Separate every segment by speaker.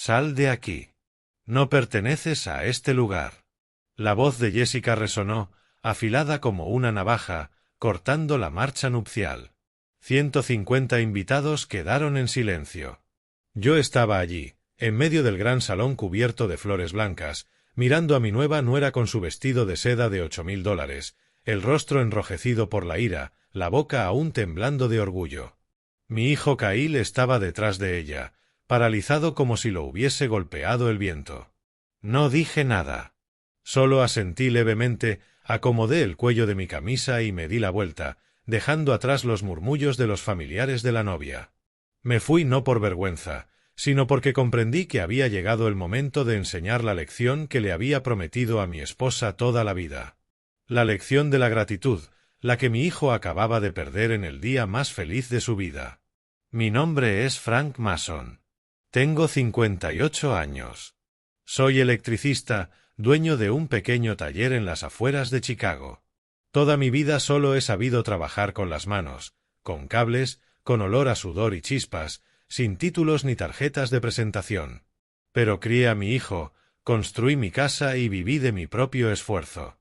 Speaker 1: Sal de aquí. No perteneces a este lugar. La voz de Jessica resonó, afilada como una navaja, cortando la marcha nupcial. 150 invitados quedaron en silencio. Yo estaba allí, en medio del gran salón cubierto de flores blancas, mirando a mi nueva nuera con su vestido de seda de $8.000, el rostro enrojecido por la ira, la boca aún temblando de orgullo. Mi hijo Kyle estaba detrás de ella, paralizado como si lo hubiese golpeado el viento. No dije nada. Solo asentí levemente, acomodé el cuello de mi camisa y me di la vuelta, dejando atrás los murmullos de los familiares de la novia. Me fui no por vergüenza, sino porque comprendí que había llegado el momento de enseñar la lección que le había prometido a mi esposa toda la vida. La lección de la gratitud, la que mi hijo acababa de perder en el día más feliz de su vida. Mi nombre es Frank Mason. Tengo 58 años. Soy electricista, dueño de un pequeño taller en las afueras de Chicago. Toda mi vida solo he sabido trabajar con las manos, con cables, con olor a sudor y chispas, sin títulos ni tarjetas de presentación. Pero crié a mi hijo, construí mi casa y viví de mi propio esfuerzo.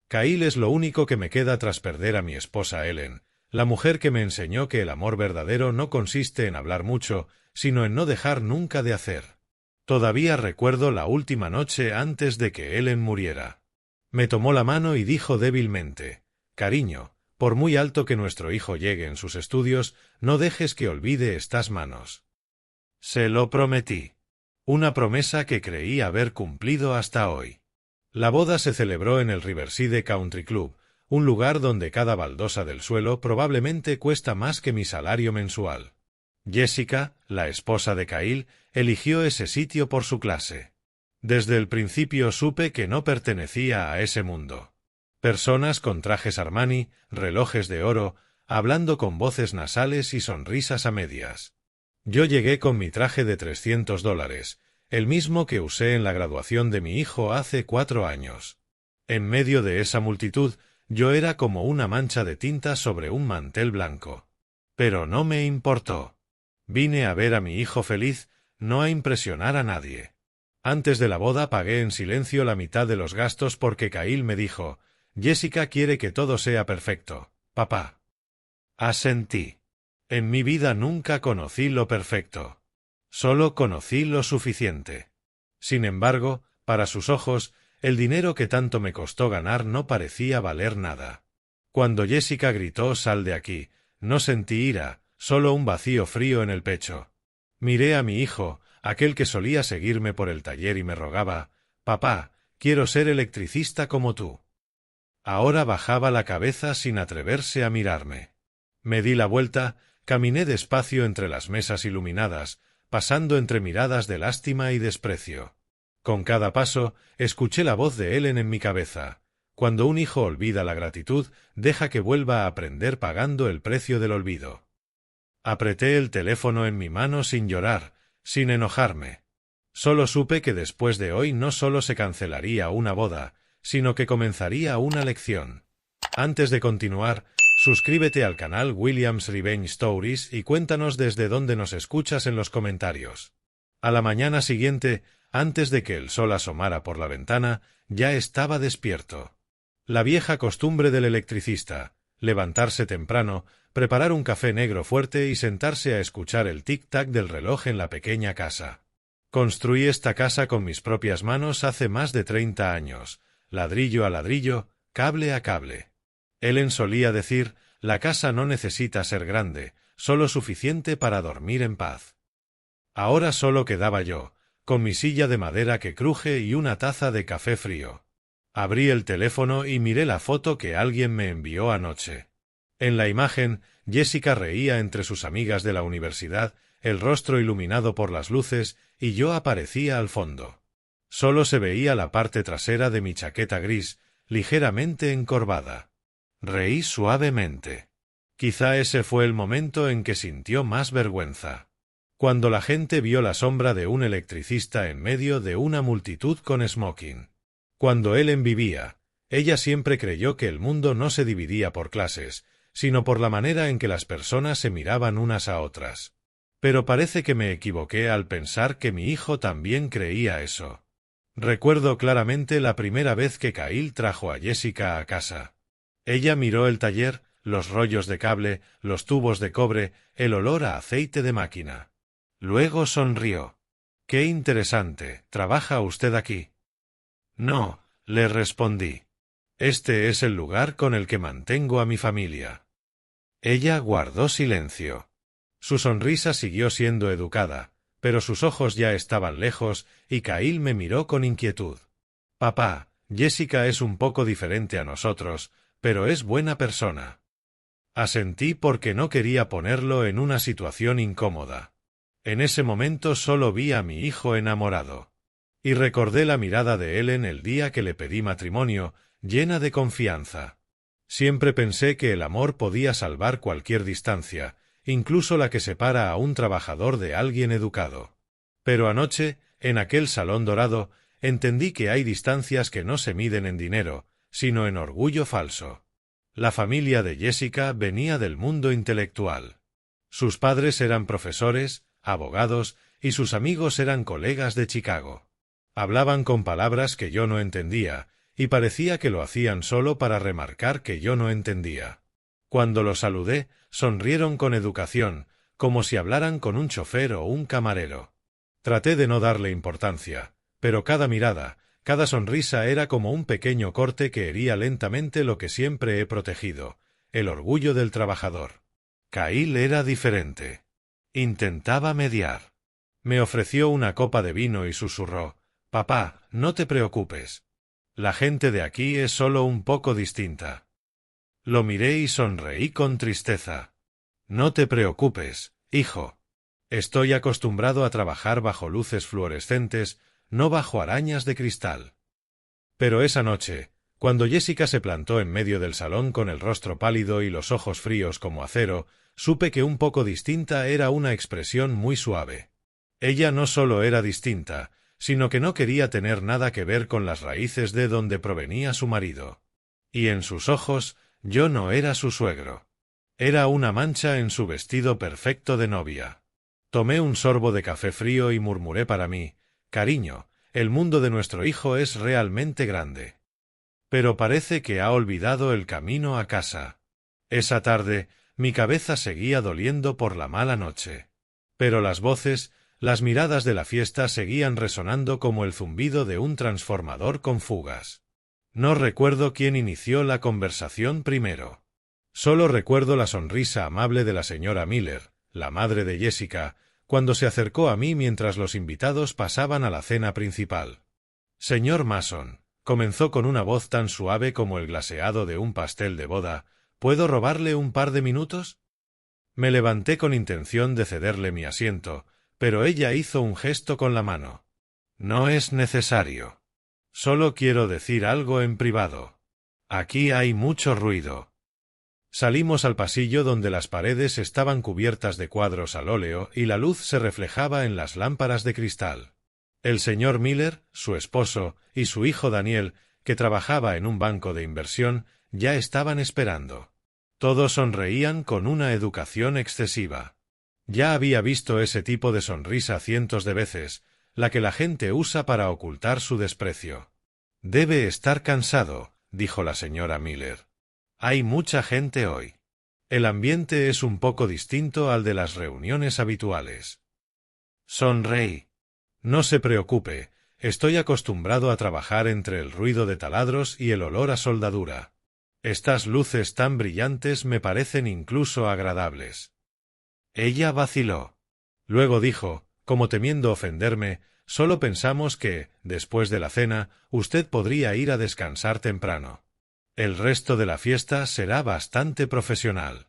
Speaker 1: Kyle es lo único que me queda tras perder a mi esposa Ellen, la mujer que me enseñó que el amor verdadero no consiste en hablar mucho, sino en no dejar nunca de hacer. Todavía recuerdo la última noche antes de que Ellen muriera. Me tomó la mano y dijo débilmente: «Cariño, por muy alto que nuestro hijo llegue en sus estudios, no dejes que olvide estas manos». Se lo prometí. Una promesa que creí haber cumplido hasta hoy. La boda se celebró en el Riverside Country Club, un lugar donde cada baldosa del suelo probablemente cuesta más que mi salario mensual. Jessica, la esposa de Kyle, eligió ese sitio por su clase. Desde el principio supe que no pertenecía a ese mundo. Personas con trajes Armani, relojes de oro, hablando con voces nasales y sonrisas a medias. Yo llegué con mi traje de $300, el mismo que usé en la graduación de mi hijo hace 4 años. En medio de esa multitud, yo era como una mancha de tinta sobre un mantel blanco. Pero no me importó. Vine a ver a mi hijo feliz, no a impresionar a nadie. Antes de la boda pagué en silencio la mitad de los gastos porque Kyle me dijo: «Jessica quiere que todo sea perfecto, papá». Asentí. En mi vida nunca conocí lo perfecto. Solo conocí lo suficiente. Sin embargo, para sus ojos, el dinero que tanto me costó ganar no parecía valer nada. Cuando Jessica gritó «Sal de aquí», no sentí ira, solo un vacío frío en el pecho. Miré a mi hijo, aquel que solía seguirme por el taller y me rogaba: «Papá, quiero ser electricista como tú». Ahora bajaba la cabeza sin atreverse a mirarme. Me di la vuelta, caminé despacio entre las mesas iluminadas, pasando entre miradas de lástima y desprecio. Con cada paso, escuché la voz de Ellen en mi cabeza: «Cuando un hijo olvida la gratitud, deja que vuelva a aprender pagando el precio del olvido». Apreté el teléfono en mi mano sin llorar, sin enojarme. Solo supe que después de hoy no solo se cancelaría una boda, sino que comenzaría una lección. Antes de continuar, suscríbete al canal Williams Revenge Stories y cuéntanos desde dónde nos escuchas en los comentarios. A la mañana siguiente, antes de que el sol asomara por la ventana, ya estaba despierto. La vieja costumbre del electricista: levantarse temprano, preparar un café negro fuerte y sentarse a escuchar el tic-tac del reloj en la pequeña casa. Construí esta casa con mis propias manos hace más de 30 años, ladrillo a ladrillo, cable a cable. Ellen solía decir: «La casa no necesita ser grande, solo suficiente para dormir en paz». Ahora solo quedaba yo, con mi silla de madera que cruje y una taza de café frío. Abrí el teléfono y miré la foto que alguien me envió anoche. En la imagen, Jessica reía entre sus amigas de la universidad, el rostro iluminado por las luces, y yo aparecía al fondo. Solo se veía la parte trasera de mi chaqueta gris, ligeramente encorvada. Reí suavemente. Quizá ese fue el momento en que sintió más vergüenza. Cuando la gente vio la sombra de un electricista en medio de una multitud con smoking. Cuando Ellen vivía, ella siempre creyó que el mundo no se dividía por clases, sino por la manera en que las personas se miraban unas a otras. Pero parece que me equivoqué al pensar que mi hijo también creía eso. Recuerdo claramente la primera vez que Kyle trajo a Jessica a casa. Ella miró el taller, los rollos de cable, los tubos de cobre, el olor a aceite de máquina. Luego sonrió. «Qué interesante, ¿trabaja usted aquí?» «No», le respondí. «Este es el lugar con el que mantengo a mi familia». Ella guardó silencio. Su sonrisa siguió siendo educada, pero sus ojos ya estaban lejos y Kyle me miró con inquietud. «Papá, Jessica es un poco diferente a nosotros, pero es buena persona». Asentí porque no quería ponerlo en una situación incómoda. En ese momento solo vi a mi hijo enamorado. Y recordé la mirada de Ellen el día que le pedí matrimonio, llena de confianza. Siempre pensé que el amor podía salvar cualquier distancia, incluso la que separa a un trabajador de alguien educado. Pero anoche, en aquel salón dorado, entendí que hay distancias que no se miden en dinero, sino en orgullo falso. La familia de Jessica venía del mundo intelectual. Sus padres eran profesores, abogados, y sus amigos eran colegas de Chicago. Hablaban con palabras que yo no entendía, y parecía que lo hacían solo para remarcar que yo no entendía. Cuando los saludé, sonrieron con educación, como si hablaran con un chofer o un camarero. Traté de no darle importancia, pero cada mirada, cada sonrisa era como un pequeño corte que hería lentamente lo que siempre he protegido, el orgullo del trabajador. Kyle era diferente. Intentaba mediar. Me ofreció una copa de vino y susurró: «Papá, no te preocupes. La gente de aquí es solo un poco distinta». Lo miré y sonreí con tristeza. «No te preocupes, hijo. Estoy acostumbrado a trabajar bajo luces fluorescentes, no bajo arañas de cristal». Pero esa noche, cuando Jessica se plantó en medio del salón con el rostro pálido y los ojos fríos como acero, supe que un poco distinta era una expresión muy suave. Ella no solo era distinta, sino que no quería tener nada que ver con las raíces de donde provenía su marido. Y en sus ojos, yo no era su suegro. Era una mancha en su vestido perfecto de novia. Tomé un sorbo de café frío y murmuré para mí: «Cariño, el mundo de nuestro hijo es realmente grande». Pero parece que ha olvidado el camino a casa. Esa tarde, mi cabeza seguía doliendo por la mala noche. Pero las voces, las miradas de la fiesta seguían resonando como el zumbido de un transformador con fugas. No recuerdo quién inició la conversación primero. Solo recuerdo la sonrisa amable de la señora Miller, la madre de Jessica, cuando se acercó a mí mientras los invitados pasaban a la cena principal. «Señor Mason», comenzó con una voz tan suave como el glaseado de un pastel de boda, «¿puedo robarle un par de minutos?» Me levanté con intención de cederle mi asiento, pero ella hizo un gesto con la mano. «No es necesario. Solo quiero decir algo en privado. Aquí hay mucho ruido». Salimos al pasillo donde las paredes estaban cubiertas de cuadros al óleo y la luz se reflejaba en las lámparas de cristal. El señor Miller, su esposo, y su hijo Daniel, que trabajaba en un banco de inversión, ya estaban esperando. Todos sonreían con una educación excesiva. Ya había visto ese tipo de sonrisa cientos de veces, la que la gente usa para ocultar su desprecio. «Debe estar cansado», dijo la señora Miller. «Hay mucha gente hoy. El ambiente es un poco distinto al de las reuniones habituales». Sonreí. «No se preocupe, estoy acostumbrado a trabajar entre el ruido de taladros y el olor a soldadura. Estas luces tan brillantes me parecen incluso agradables». Ella vaciló. Luego dijo, como temiendo ofenderme: «Solo pensamos que, después de la cena, usted podría ir a descansar temprano. El resto de la fiesta será bastante profesional.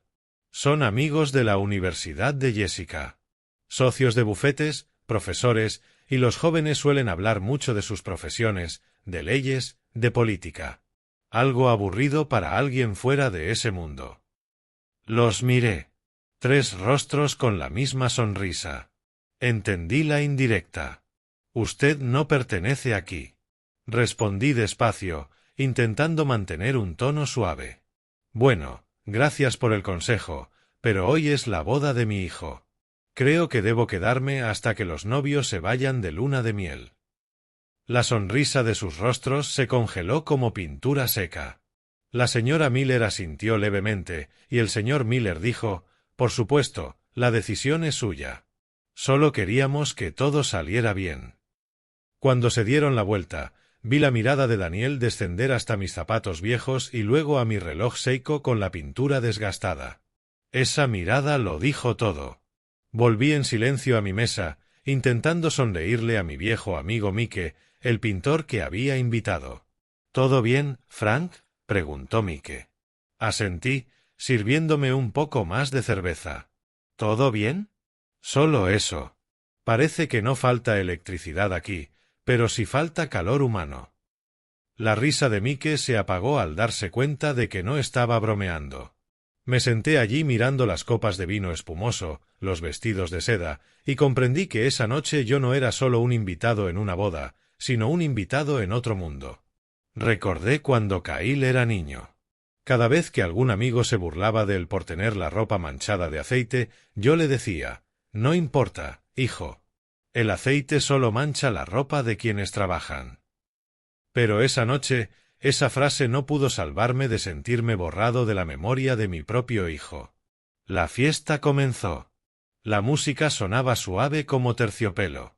Speaker 1: Son amigos de la Universidad de Jessica. Socios de bufetes, profesores, y los jóvenes suelen hablar mucho de sus profesiones, de leyes, de política. Algo aburrido para alguien fuera de ese mundo». Los miré. 3 rostros con la misma sonrisa. Entendí la indirecta. «Usted no pertenece aquí», respondí despacio, intentando mantener un tono suave. «Bueno, gracias por el consejo, pero hoy es la boda de mi hijo». Creo que debo quedarme hasta que los novios se vayan de luna de miel. La sonrisa de sus rostros se congeló como pintura seca. La señora Miller asintió levemente, y el señor Miller dijo, «Por supuesto, la decisión es suya. Solo queríamos que todo saliera bien». Cuando se dieron la vuelta, vi la mirada de Daniel descender hasta mis zapatos viejos y luego a mi reloj Seiko con la pintura desgastada. Esa mirada lo dijo todo. Volví en silencio a mi mesa, intentando sonreírle a mi viejo amigo Mike, el pintor que había invitado. «¿Todo bien, Frank?», preguntó Mike. Asentí, sirviéndome un poco más de cerveza. «¿Todo bien?». «Solo eso. Parece que no falta electricidad aquí, pero sí falta calor humano». La risa de Mike se apagó al darse cuenta de que no estaba bromeando. Me senté allí mirando las copas de vino espumoso, los vestidos de seda, y comprendí que esa noche yo no era solo un invitado en una boda, sino un invitado en otro mundo. Recordé cuando Kyle era niño. Cada vez que algún amigo se burlaba de él por tener la ropa manchada de aceite, yo le decía, «No importa, hijo. El aceite solo mancha la ropa de quienes trabajan». Pero esa noche, esa frase no pudo salvarme de sentirme borrado de la memoria de mi propio hijo. La fiesta comenzó. La música sonaba suave como terciopelo.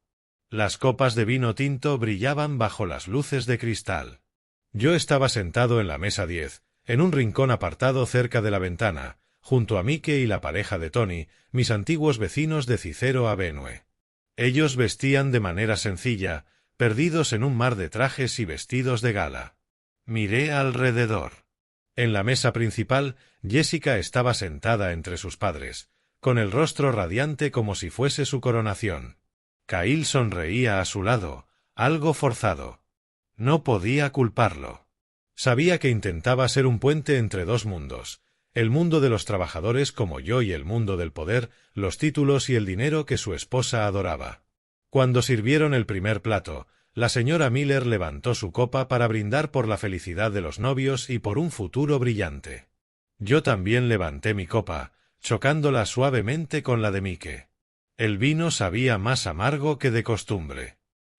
Speaker 1: Las copas de vino tinto brillaban bajo las luces de cristal. Yo estaba sentado en la mesa 10, en un rincón apartado cerca de la ventana, junto a Mike y la pareja de Tony, mis antiguos vecinos de Cicero Avenue. Ellos vestían de manera sencilla, perdidos en un mar de trajes y vestidos de gala. Miré alrededor. En la mesa principal, Jessica estaba sentada entre sus padres, con el rostro radiante como si fuese su coronación. Kyle sonreía a su lado, algo forzado. No podía culparlo. Sabía que intentaba ser un puente entre dos mundos, el mundo de los trabajadores como yo y el mundo del poder, los títulos y el dinero que su esposa adoraba. Cuando sirvieron el primer plato, la señora Miller levantó su copa para brindar por la felicidad de los novios y por un futuro brillante. Yo también levanté mi copa, chocándola suavemente con la de Mike. El vino sabía más amargo que de costumbre.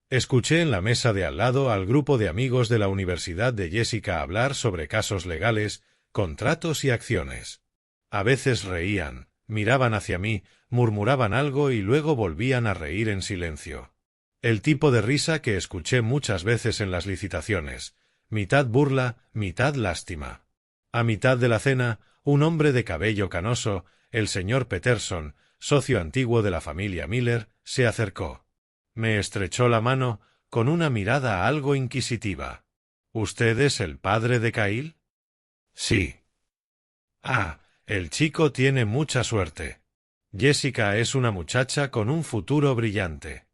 Speaker 1: Escuché en la mesa de al lado al grupo de amigos de la universidad de Jessica hablar sobre casos legales, contratos y acciones. A veces reían, miraban hacia mí, murmuraban algo y luego volvían a reír en silencio. El tipo de risa que escuché muchas veces en las licitaciones, mitad burla, mitad lástima. A mitad de la cena, un hombre de cabello canoso, el señor Peterson, socio antiguo de la familia Miller, se acercó. Me estrechó la mano, con una mirada algo inquisitiva. «¿Usted es el padre de Kyle?» «Sí». «Ah, el chico tiene mucha suerte. Jessica es una muchacha con un futuro brillante».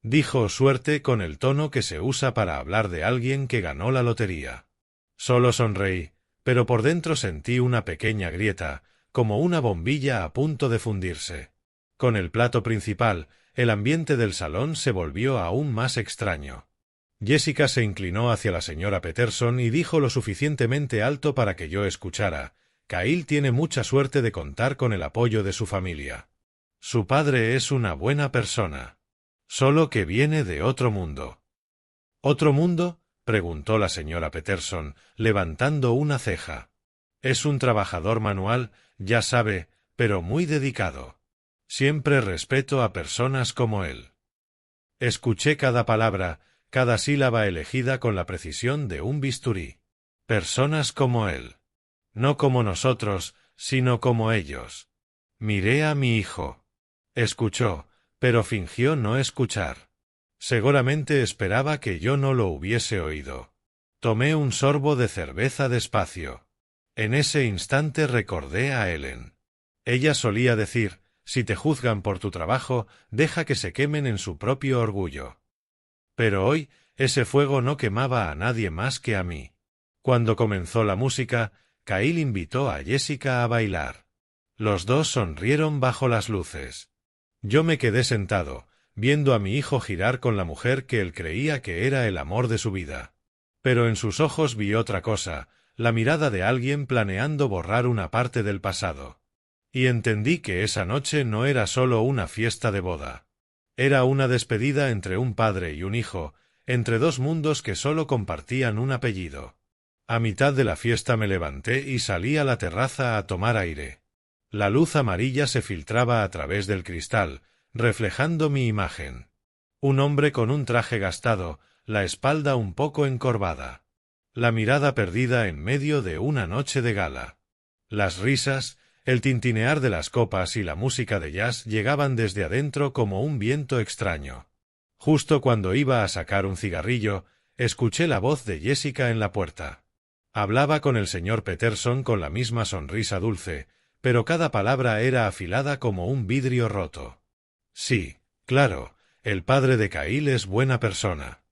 Speaker 1: Dijo suerte con el tono que se usa para hablar de alguien que ganó la lotería. Solo sonreí, pero por dentro sentí una pequeña grieta, como una bombilla a punto de fundirse. Con el plato principal, el ambiente del salón se volvió aún más extraño. Jessica se inclinó hacia la señora Peterson y dijo lo suficientemente alto para que yo escuchara: «Kyle tiene mucha suerte de contar con el apoyo de su familia. Su padre es una buena persona. Solo que viene de otro mundo». «¿Otro mundo?», preguntó la señora Peterson, levantando una ceja. «Es un trabajador manual, ya sabe, pero muy dedicado. Siempre respeto a personas como él». Escuché cada palabra, cada sílaba elegida con la precisión de un bisturí. Personas como él. No como nosotros, sino como ellos. Miré a mi hijo. Escuchó, pero fingió no escuchar. Seguramente esperaba que yo no lo hubiese oído. Tomé un sorbo de cerveza despacio. En ese instante recordé a Ellen. Ella solía decir: «Si te juzgan por tu trabajo, deja que se quemen en su propio orgullo». Pero hoy, ese fuego no quemaba a nadie más que a mí. Cuando comenzó la música, Kyle invitó a Jessica a bailar. Los dos sonrieron bajo las luces. Yo me quedé sentado, viendo a mi hijo girar con la mujer que él creía que era el amor de su vida. Pero en sus ojos vi otra cosa, la mirada de alguien planeando borrar una parte del pasado. Y entendí que esa noche no era solo una fiesta de boda. Era una despedida entre un padre y un hijo, entre dos mundos que solo compartían un apellido. A mitad de la fiesta me levanté y salí a la terraza a tomar aire. La luz amarilla se filtraba a través del cristal, reflejando mi imagen. Un hombre con un traje gastado, la espalda un poco encorvada. La mirada perdida en medio de una noche de gala. Las risas, el tintinear de las copas y la música de jazz llegaban desde adentro como un viento extraño. Justo cuando iba a sacar un cigarrillo, escuché la voz de Jessica en la puerta. Hablaba con el señor Peterson con la misma sonrisa dulce, pero cada palabra era afilada como un vidrio roto. Sí, claro, el padre de Kyle es buena persona.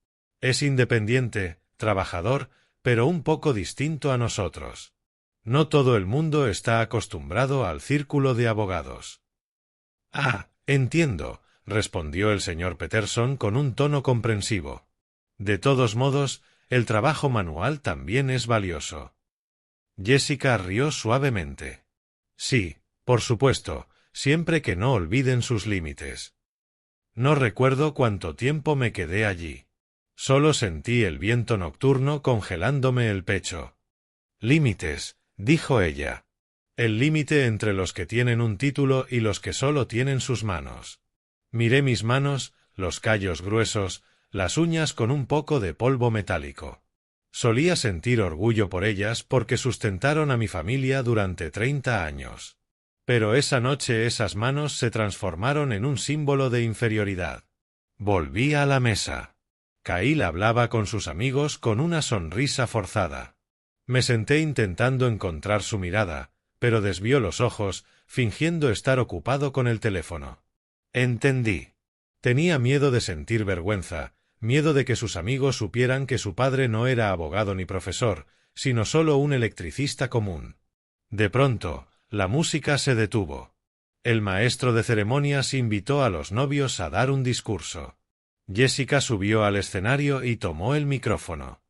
Speaker 1: Es independiente, trabajador, pero un poco distinto a nosotros. No todo el mundo está acostumbrado al círculo de abogados. Ah, entiendo, respondió el señor Peterson con un tono comprensivo. De todos modos, el trabajo manual también es valioso. Jessica rió suavemente. Sí, por supuesto, siempre que no olviden sus límites. No recuerdo cuánto tiempo me quedé allí. Solo sentí el viento nocturno congelándome el pecho. Límites, dijo ella. El límite entre los que tienen un título y los que solo tienen sus manos. Miré mis manos, los callos gruesos, las uñas con un poco de polvo metálico. Solía sentir orgullo por ellas porque sustentaron a mi familia durante 30 años. Pero esa noche esas manos se transformaron en un símbolo de inferioridad. Volví a la mesa. Kyle hablaba con sus amigos con una sonrisa forzada. Me senté intentando encontrar su mirada, pero desvió los ojos, fingiendo estar ocupado con el teléfono. Entendí. Tenía miedo de sentir vergüenza, miedo de que sus amigos supieran que su padre no era abogado ni profesor, sino solo un electricista común. De pronto, la música se detuvo. El maestro de ceremonias invitó a los novios a dar un discurso. Jessica subió al escenario y tomó el micrófono.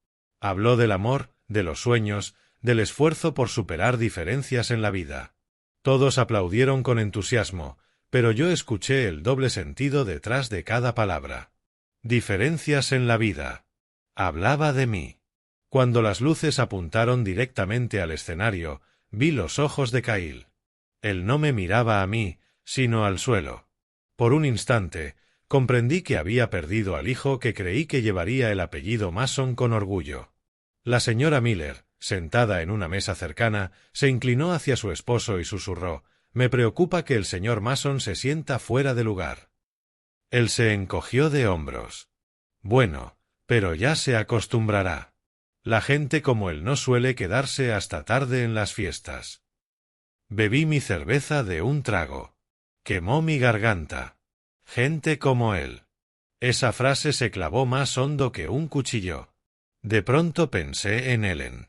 Speaker 1: Habló del amor, de los sueños, del esfuerzo por superar diferencias en la vida. Todos aplaudieron con entusiasmo, pero yo escuché el doble sentido detrás de cada palabra. Diferencias en la vida. Hablaba de mí. Cuando las luces apuntaron directamente al escenario, vi los ojos de Kyle. Él no me miraba a mí, sino al suelo. Por un instante, comprendí que había perdido al hijo que creí que llevaría el apellido Mason con orgullo. La señora Miller, sentada en una mesa cercana, se inclinó hacia su esposo y susurró: «Me preocupa que el señor Mason se sienta fuera de lugar». Él se encogió de hombros. «Bueno, pero ya se acostumbrará. La gente como él no suele quedarse hasta tarde en las fiestas». Bebí mi cerveza de un trago. Quemó mi garganta. Gente como él. Esa frase se clavó más hondo que un cuchillo. De pronto pensé en Ellen.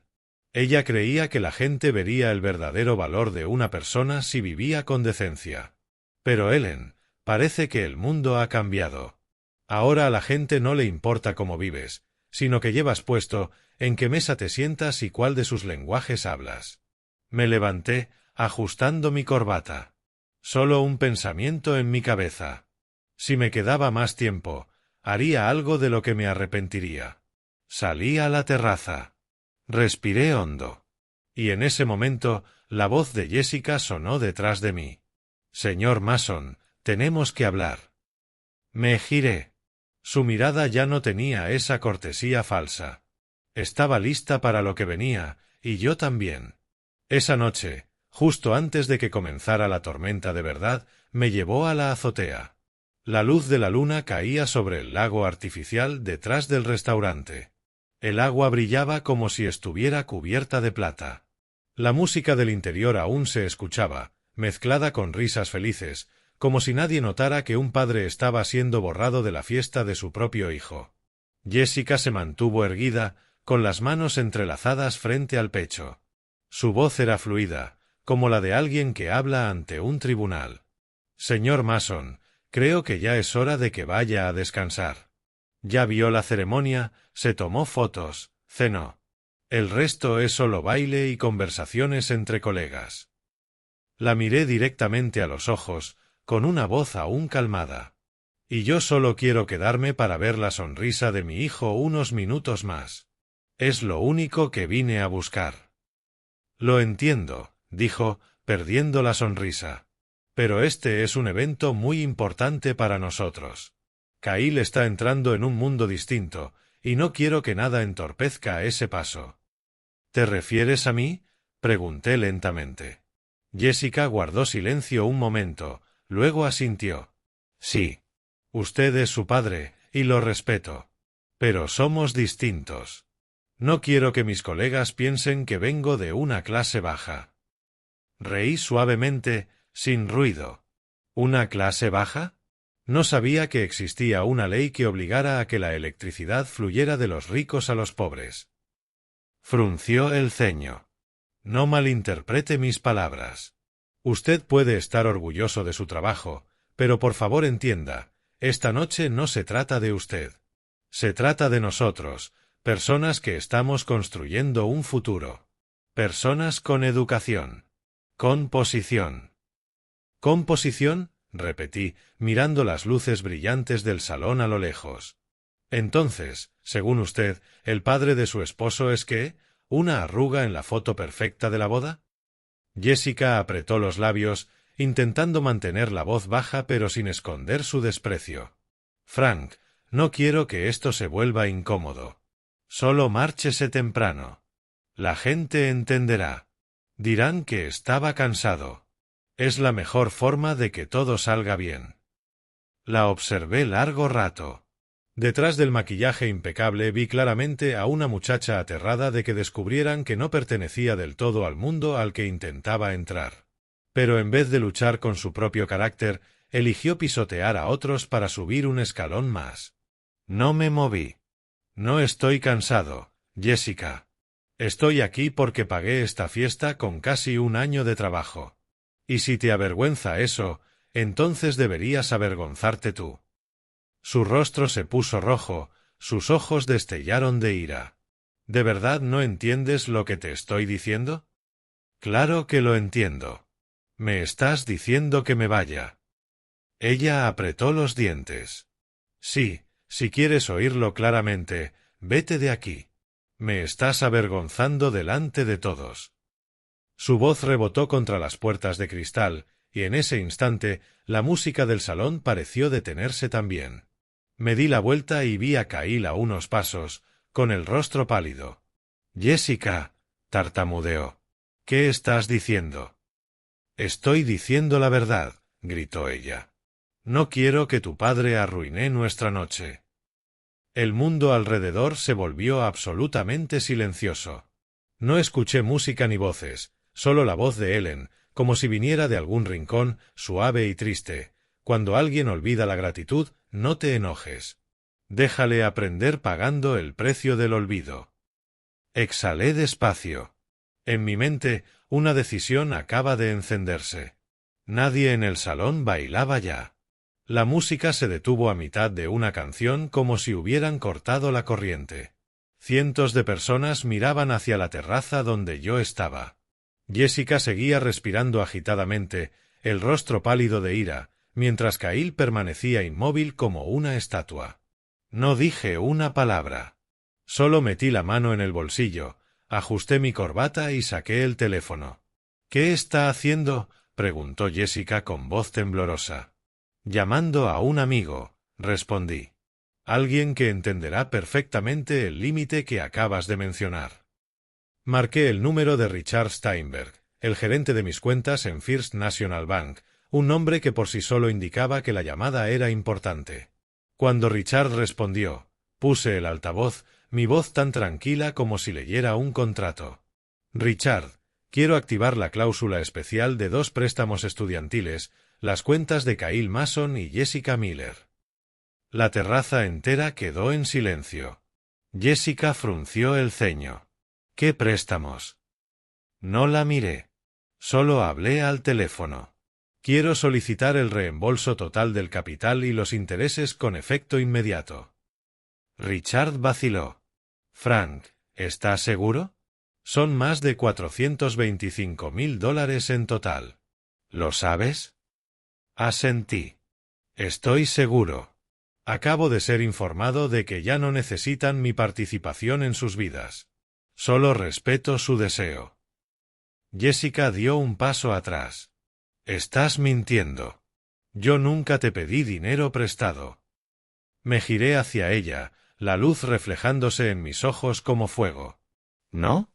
Speaker 1: Ella creía que la gente vería el verdadero valor de una persona si vivía con decencia. Pero Ellen, parece que el mundo ha cambiado. Ahora a la gente no le importa cómo vives, sino que llevas puesto, en qué mesa te sientas y cuál de sus lenguajes hablas. Me levanté, ajustando mi corbata. Solo un pensamiento en mi cabeza. Si me quedaba más tiempo, haría algo de lo que me arrepentiría. Salí a la terraza. Respiré hondo. Y en ese momento, la voz de Jessica sonó detrás de mí. «Señor Mason, tenemos que hablar». Me giré. Su mirada ya no tenía esa cortesía falsa. Estaba lista para lo que venía, y yo también. Esa noche, justo antes de que comenzara la tormenta de verdad, me llevó a la azotea. La luz de la luna caía sobre el lago artificial detrás del restaurante. El agua brillaba como si estuviera cubierta de plata. La música del interior aún se escuchaba, mezclada con risas felices, como si nadie notara que un padre estaba siendo borrado de la fiesta de su propio hijo. Jessica se mantuvo erguida, con las manos entrelazadas frente al pecho. Su voz era fluida, como la de alguien que habla ante un tribunal. «Señor Mason, creo que ya es hora de que vaya a descansar. Ya vio la ceremonia, se tomó fotos, cenó. El resto es solo baile y conversaciones entre colegas». La miré directamente a los ojos, con una voz aún calmada. Y yo solo quiero quedarme para ver la sonrisa de mi hijo unos minutos más. Es lo único que vine a buscar. Lo entiendo, dijo, perdiendo la sonrisa. Pero este es un evento muy importante para nosotros. Kyle está entrando en un mundo distinto, y no quiero que nada entorpezca ese paso. ¿Te refieres a mí? Pregunté lentamente. Jessica guardó silencio un momento, luego asintió. Sí. Usted es su padre, y lo respeto. Pero somos distintos. No quiero que mis colegas piensen que vengo de una clase baja. Reí suavemente, sin ruido. ¿Una clase baja? No sabía que existía una ley que obligara a que la electricidad fluyera de los ricos a los pobres. Frunció el ceño. No malinterprete mis palabras. Usted puede estar orgulloso de su trabajo, pero por favor entienda, esta noche no se trata de usted. Se trata de nosotros, personas que estamos construyendo un futuro. Personas con educación. Con posición. ¿Con posición? Repetí, mirando las luces brillantes del salón a lo lejos. Entonces, según usted, ¿el padre de su esposo es qué? ¿Una arruga en la foto perfecta de la boda? Jessica apretó los labios, intentando mantener la voz baja pero sin esconder su desprecio. Frank, no quiero que esto se vuelva incómodo. Solo márchese temprano. La gente entenderá. Dirán que estaba cansado. Es la mejor forma de que todo salga bien. La observé largo rato. Detrás del maquillaje impecable vi claramente a una muchacha aterrada de que descubrieran que no pertenecía del todo al mundo al que intentaba entrar. Pero en vez de luchar con su propio carácter, eligió pisotear a otros para subir un escalón más. No me moví. No estoy cansado, Jessica. Estoy aquí porque pagué esta fiesta con casi un año de trabajo. Y si te avergüenza eso, entonces deberías avergonzarte tú. Su rostro se puso rojo, sus ojos destellaron de ira. ¿De verdad no entiendes lo que te estoy diciendo? Claro que lo entiendo. Me estás diciendo que me vaya. Ella apretó los dientes. Sí, si quieres oírlo claramente, vete de aquí. Me estás avergonzando delante de todos. Su voz rebotó contra las puertas de cristal, y en ese instante la música del salón pareció detenerse también. Me di la vuelta y vi a Kyle a unos pasos, con el rostro pálido. Jessica, tartamudeó. ¿Qué estás diciendo? Estoy diciendo la verdad, gritó ella. No quiero que tu padre arruine nuestra noche. El mundo alrededor se volvió absolutamente silencioso. No escuché música ni voces, solo la voz de Ellen, como si viniera de algún rincón, suave y triste. Cuando alguien olvida la gratitud, no te enojes. Déjale aprender pagando el precio del olvido. Exhalé despacio. En mi mente, una decisión acaba de encenderse. Nadie en el salón bailaba ya. La música se detuvo a mitad de una canción como si hubieran cortado la corriente. Cientos de personas miraban hacia la terraza donde yo estaba. Jessica seguía respirando agitadamente, el rostro pálido de ira, mientras Kyle permanecía inmóvil como una estatua. No dije una palabra. Solo metí la mano en el bolsillo, ajusté mi corbata y saqué el teléfono. ¿Qué está haciendo?, preguntó Jessica con voz temblorosa. Llamando a un amigo, respondí. Alguien que entenderá perfectamente el límite que acabas de mencionar. Marqué el número de Richard Steinberg, el gerente de mis cuentas en First National Bank, un nombre que por sí solo indicaba que la llamada era importante. Cuando Richard respondió, puse el altavoz, mi voz tan tranquila como si leyera un contrato. Richard, quiero activar la cláusula especial de 2 préstamos estudiantiles, las cuentas de Kyle Mason y Jessica Miller. La terraza entera quedó en silencio. Jessica frunció el ceño. ¿Qué préstamos? No la miré. Solo hablé al teléfono. Quiero solicitar el reembolso total del capital y los intereses con efecto inmediato. Richard vaciló. Frank, ¿estás seguro? Son más de $425,000 en total. ¿Lo sabes? Asentí. Estoy seguro. Acabo de ser informado de que ya no necesitan mi participación en sus vidas. Solo respeto su deseo. Jessica dio un paso atrás. Estás mintiendo. Yo nunca te pedí dinero prestado. Me giré hacia ella, la luz reflejándose en mis ojos como fuego. ¿No?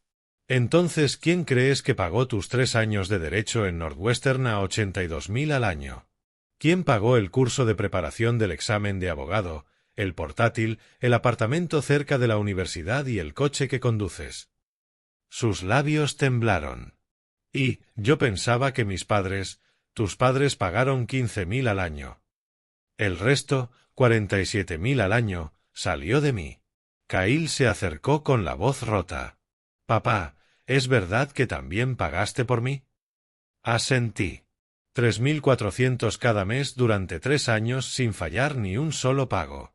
Speaker 1: Entonces, ¿quién crees que pagó tus 3 años de derecho en Northwestern a 82.000 al año? ¿Quién pagó el curso de preparación del examen de abogado, el portátil, el apartamento cerca de la universidad y el coche que conduces? Sus labios temblaron. Y yo pensaba que tus padres pagaron 15.000 al año. El resto, 47.000 al año, salió de mí. Kyle se acercó con la voz rota. Papá, ¿es verdad que también pagaste por mí? Asentí. 3.400 cada mes durante 3 años sin fallar ni un solo pago.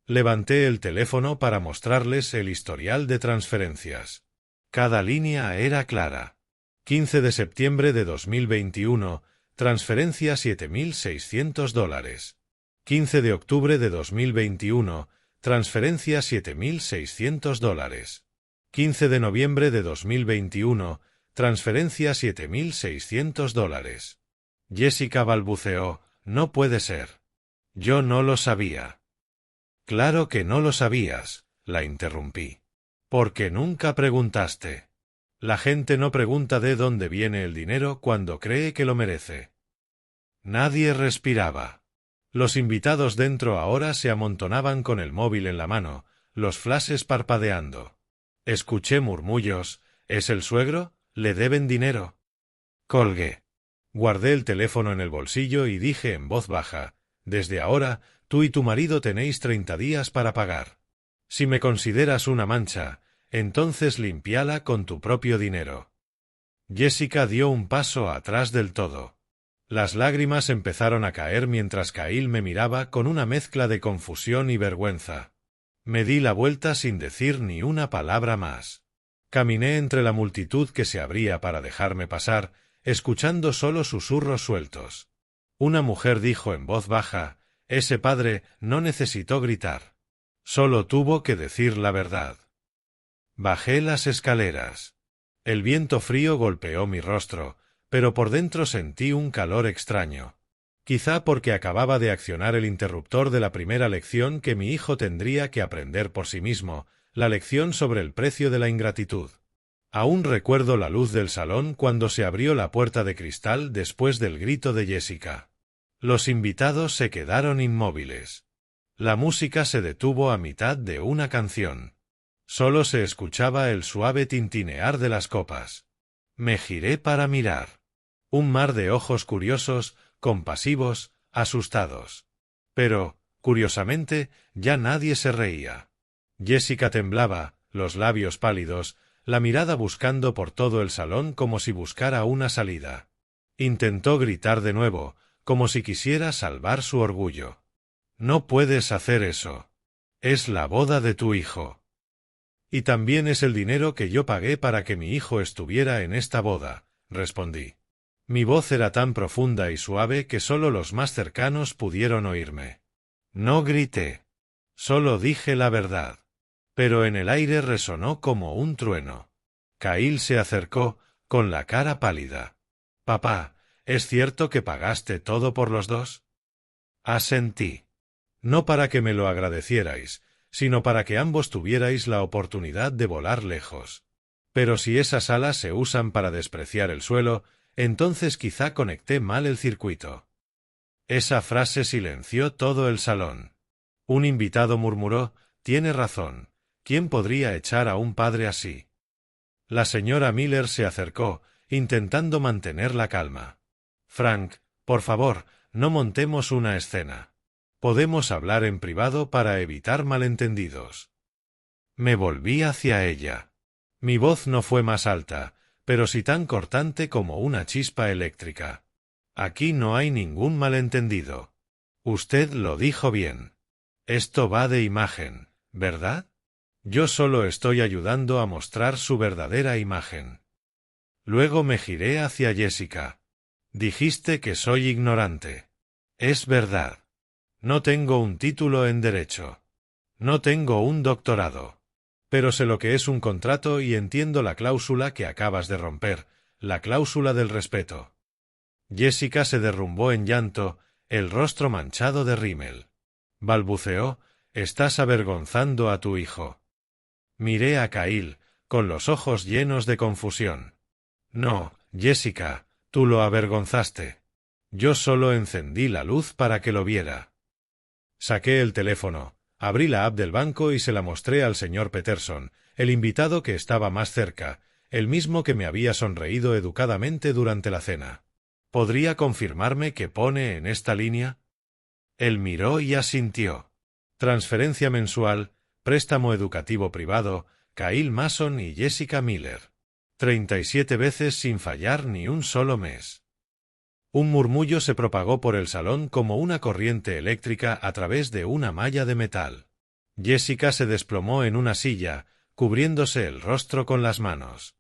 Speaker 1: Levanté el teléfono para mostrarles el historial de transferencias. Cada línea era clara. 15 de septiembre de 2021, transferencia $7.600. 15 de octubre de 2021, transferencia $7.600. 15 de noviembre de 2021, transferencia $7.600. Jessica balbuceó, no puede ser. Yo no lo sabía. Claro que no lo sabías, la interrumpí. Porque nunca preguntaste. La gente no pregunta de dónde viene el dinero cuando cree que lo merece. Nadie respiraba. Los invitados dentro ahora se amontonaban con el móvil en la mano, los flashes parpadeando. Escuché murmullos, ¿es el suegro? ¿Le deben dinero? Colgué. Guardé el teléfono en el bolsillo y dije en voz baja, desde ahora, tú y tu marido tenéis 30 días para pagar. Si me consideras una mancha, entonces límpiala con tu propio dinero. Jessica dio un paso atrás del todo. Las lágrimas empezaron a caer mientras Kyle me miraba con una mezcla de confusión y vergüenza. Me di la vuelta sin decir ni una palabra más. Caminé entre la multitud que se abría para dejarme pasar, escuchando solo susurros sueltos. Una mujer dijo en voz baja, ese padre no necesitó gritar. Solo tuvo que decir la verdad. Bajé las escaleras. El viento frío golpeó mi rostro, pero por dentro sentí un calor extraño. Quizá porque acababa de accionar el interruptor de la primera lección que mi hijo tendría que aprender por sí mismo, la lección sobre el precio de la ingratitud. Aún recuerdo la luz del salón cuando se abrió la puerta de cristal después del grito de Jessica. Los invitados se quedaron inmóviles. La música se detuvo a mitad de una canción. Solo se escuchaba el suave tintinear de las copas. Me giré para mirar. Un mar de ojos curiosos, compasivos, asustados. Pero, curiosamente, ya nadie se reía. Jessica temblaba, los labios pálidos, la mirada buscando por todo el salón como si buscara una salida. Intentó gritar de nuevo, como si quisiera salvar su orgullo. No puedes hacer eso. Es la boda de tu hijo. Y también es el dinero que yo pagué para que mi hijo estuviera en esta boda, respondí. Mi voz era tan profunda y suave que solo los más cercanos pudieron oírme. No grité. Solo dije la verdad. Pero en el aire resonó como un trueno. Kyle se acercó, con la cara pálida. Papá, ¿es cierto que pagaste todo por los dos? Asentí. No para que me lo agradecierais, sino para que ambos tuvierais la oportunidad de volar lejos. Pero si esas alas se usan para despreciar el suelo, entonces quizá conecté mal el circuito. Esa frase silenció todo el salón. Un invitado murmuró, tiene razón. ¿Quién podría echar a un padre así? La señora Miller se acercó, intentando mantener la calma. Frank, por favor, no montemos una escena. Podemos hablar en privado para evitar malentendidos. Me volví hacia ella. Mi voz no fue más alta, pero sí tan cortante como una chispa eléctrica. Aquí no hay ningún malentendido. Usted lo dijo bien. Esto va de imagen, ¿verdad? Yo solo estoy ayudando a mostrar su verdadera imagen. Luego me giré hacia Jessica. Dijiste que soy ignorante. Es verdad. No tengo un título en Derecho. No tengo un doctorado. Pero sé lo que es un contrato y entiendo la cláusula que acabas de romper, la cláusula del respeto. Jessica se derrumbó en llanto, el rostro manchado de rímel. Balbuceó: «Estás avergonzando a tu hijo». Miré a Kyle, con los ojos llenos de confusión. «No, Jessica, tú lo avergonzaste. Yo solo encendí la luz para que lo viera». Saqué el teléfono, abrí la app del banco y se la mostré al señor Peterson, el invitado que estaba más cerca, el mismo que me había sonreído educadamente durante la cena. ¿Podría confirmarme qué pone en esta línea? Él miró y asintió. Transferencia mensual, préstamo educativo privado, Kyle Mason y Jessica Miller. 37 veces sin fallar ni un solo mes. Un murmullo se propagó por el salón como una corriente eléctrica a través de una malla de metal. Jessica se desplomó en una silla, cubriéndose el rostro con las manos.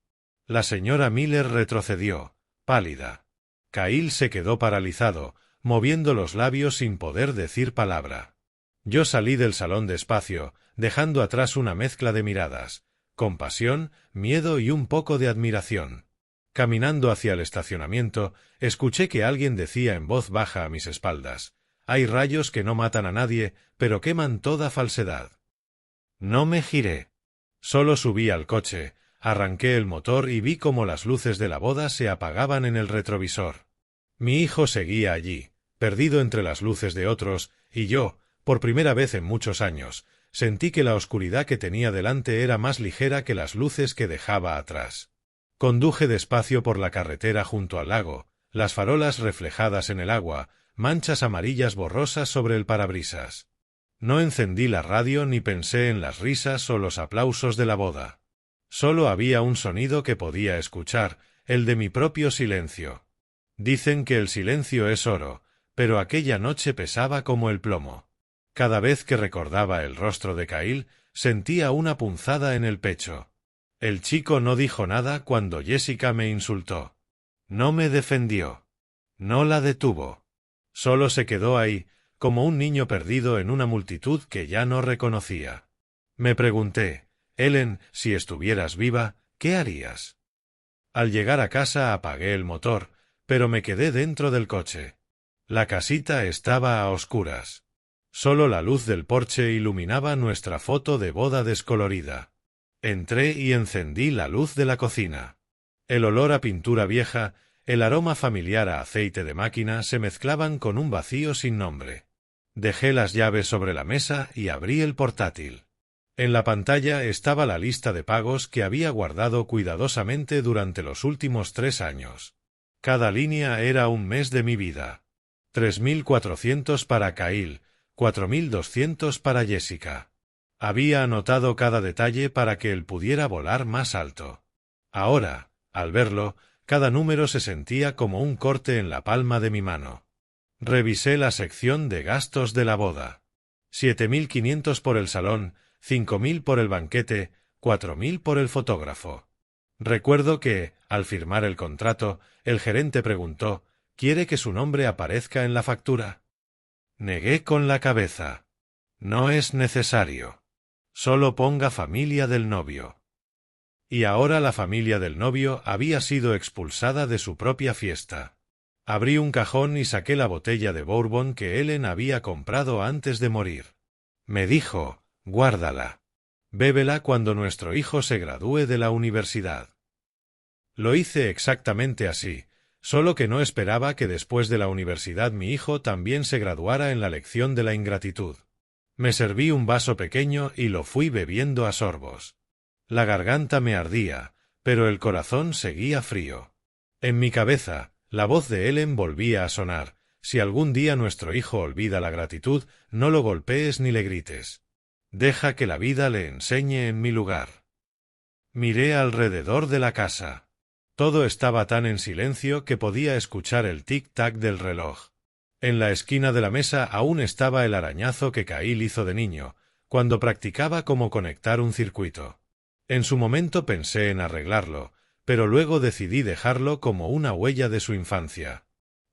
Speaker 1: La señora Miller retrocedió, pálida. Kyle se quedó paralizado, moviendo los labios sin poder decir palabra. Yo salí del salón despacio, dejando atrás una mezcla de miradas, compasión, miedo y un poco de admiración. Caminando hacia el estacionamiento, escuché que alguien decía en voz baja a mis espaldas: «Hay rayos que no matan a nadie, pero queman toda falsedad». No me giré. Solo subí al coche, arranqué el motor y vi cómo las luces de la boda se apagaban en el retrovisor. Mi hijo seguía allí, perdido entre las luces de otros, y yo, por primera vez en muchos años, sentí que la oscuridad que tenía delante era más ligera que las luces que dejaba atrás. Conduje despacio por la carretera junto al lago, las farolas reflejadas en el agua, manchas amarillas borrosas sobre el parabrisas. No encendí la radio ni pensé en las risas o los aplausos de la boda. Solo había un sonido que podía escuchar, el de mi propio silencio. Dicen que el silencio es oro, pero aquella noche pesaba como el plomo. Cada vez que recordaba el rostro de Kyle, sentía una punzada en el pecho. El chico no dijo nada cuando Jessica me insultó. No me defendió. No la detuvo. Solo se quedó ahí, como un niño perdido en una multitud que ya no reconocía. Me pregunté: «Ellen, si estuvieras viva, ¿qué harías?». Al llegar a casa apagué el motor, pero me quedé dentro del coche. La casita estaba a oscuras. Solo la luz del porche iluminaba nuestra foto de boda descolorida. Entré y encendí la luz de la cocina. El olor a pintura vieja, el aroma familiar a aceite de máquina se mezclaban con un vacío sin nombre. Dejé las llaves sobre la mesa y abrí el portátil. En la pantalla estaba la lista de pagos que había guardado cuidadosamente durante los últimos 3 años. Cada línea era un mes de mi vida. 3.400 para Kyle, 4.200 para Jessica. Había anotado cada detalle para que él pudiera volar más alto. Ahora, al verlo, cada número se sentía como un corte en la palma de mi mano. Revisé la sección de gastos de la boda. 7.500 por el salón, 5.000 por el banquete, 4.000 por el fotógrafo. Recuerdo que, al firmar el contrato, el gerente preguntó: «¿Quiere que su nombre aparezca en la factura?». Negué con la cabeza. «No es necesario. Solo ponga familia del novio». Y ahora la familia del novio había sido expulsada de su propia fiesta. Abrí un cajón y saqué la botella de bourbon que Ellen había comprado antes de morir. Me dijo: «Guárdala. Bébela cuando nuestro hijo se gradúe de la universidad». Lo hice exactamente así, solo que no esperaba que después de la universidad mi hijo también se graduara en la lección de la ingratitud. Me serví un vaso pequeño y lo fui bebiendo a sorbos. La garganta me ardía, pero el corazón seguía frío. En mi cabeza, la voz de Ellen volvía a sonar: «Si algún día nuestro hijo olvida la gratitud, no lo golpees ni le grites. Deja que la vida le enseñe en mi lugar». Miré alrededor de la casa. Todo estaba tan en silencio que podía escuchar el tic-tac del reloj. En la esquina de la mesa aún estaba el arañazo que Kyle hizo de niño, cuando practicaba cómo conectar un circuito. En su momento pensé en arreglarlo, pero luego decidí dejarlo como una huella de su infancia.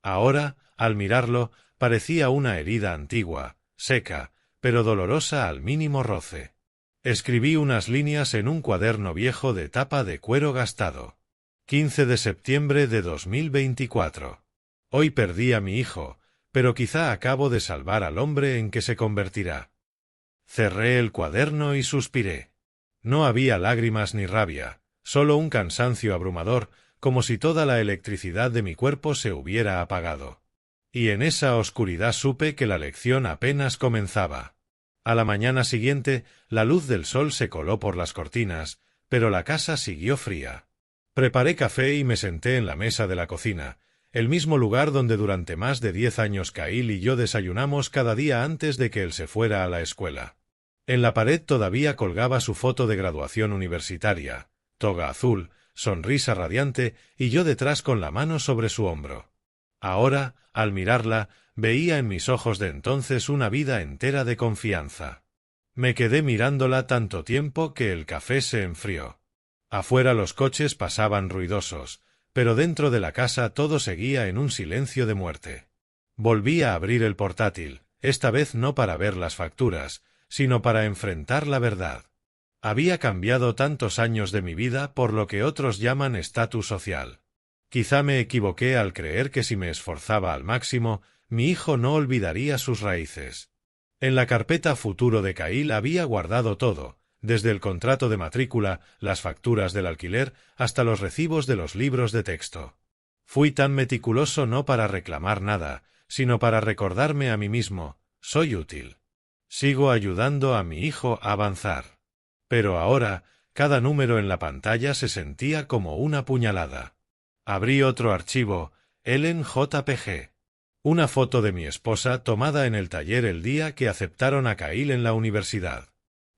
Speaker 1: Ahora, al mirarlo, parecía una herida antigua, seca, pero dolorosa al mínimo roce. Escribí unas líneas en un cuaderno viejo de tapa de cuero gastado. 15 de septiembre de 2024. Hoy perdí a mi hijo, pero quizá acabo de salvar al hombre en que se convertirá. Cerré el cuaderno y suspiré. No había lágrimas ni rabia, solo un cansancio abrumador, como si toda la electricidad de mi cuerpo se hubiera apagado. Y en esa oscuridad supe que la lección apenas comenzaba. A la mañana siguiente, la luz del sol se coló por las cortinas, pero la casa siguió fría. Preparé café y me senté en la mesa de la cocina, el mismo lugar donde durante más de 10 años Kyle y yo desayunamos cada día antes de que él se fuera a la escuela. En la pared todavía colgaba su foto de graduación universitaria, toga azul, sonrisa radiante y yo detrás con la mano sobre su hombro. Ahora, al mirarla, veía en mis ojos de entonces una vida entera de confianza. Me quedé mirándola tanto tiempo que el café se enfrió. Afuera los coches pasaban ruidosos, pero dentro de la casa todo seguía en un silencio de muerte. Volví a abrir el portátil, esta vez no para ver las facturas, sino para enfrentar la verdad. Había cambiado tantos años de mi vida por lo que otros llaman estatus social. Quizá me equivoqué al creer que si me esforzaba al máximo, mi hijo no olvidaría sus raíces. En la carpeta futuro de Kyle había guardado todo, desde el contrato de matrícula, las facturas del alquiler, hasta los recibos de los libros de texto. Fui tan meticuloso no para reclamar nada, sino para recordarme a mí mismo, soy útil. Sigo ayudando a mi hijo a avanzar. Pero ahora, cada número en la pantalla se sentía como una puñalada. Abrí otro archivo, Ellen JPG. Una foto de mi esposa tomada en el taller el día que aceptaron a Kyle en la universidad.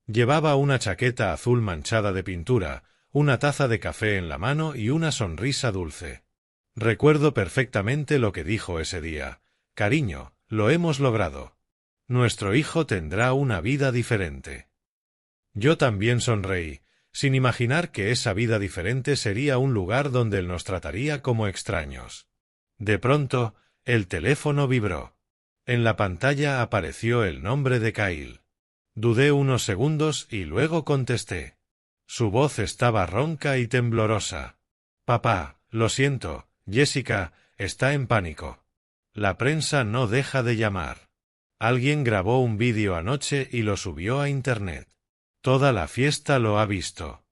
Speaker 1: Llevaba una chaqueta azul manchada de pintura, una taza de café en la mano y una sonrisa dulce. Recuerdo perfectamente lo que dijo ese día. Cariño, lo hemos logrado. Nuestro hijo tendrá una vida diferente. Yo también sonreí, sin imaginar que esa vida diferente sería un lugar donde él nos trataría como extraños. De pronto, el teléfono vibró. En la pantalla apareció el nombre de Kyle. Dudé unos segundos y luego contesté. Su voz estaba ronca y temblorosa. Papá, lo siento, Jessica está en pánico. La prensa no deja de llamar. Alguien grabó un vídeo anoche y lo subió a internet. Toda la fiesta lo ha visto.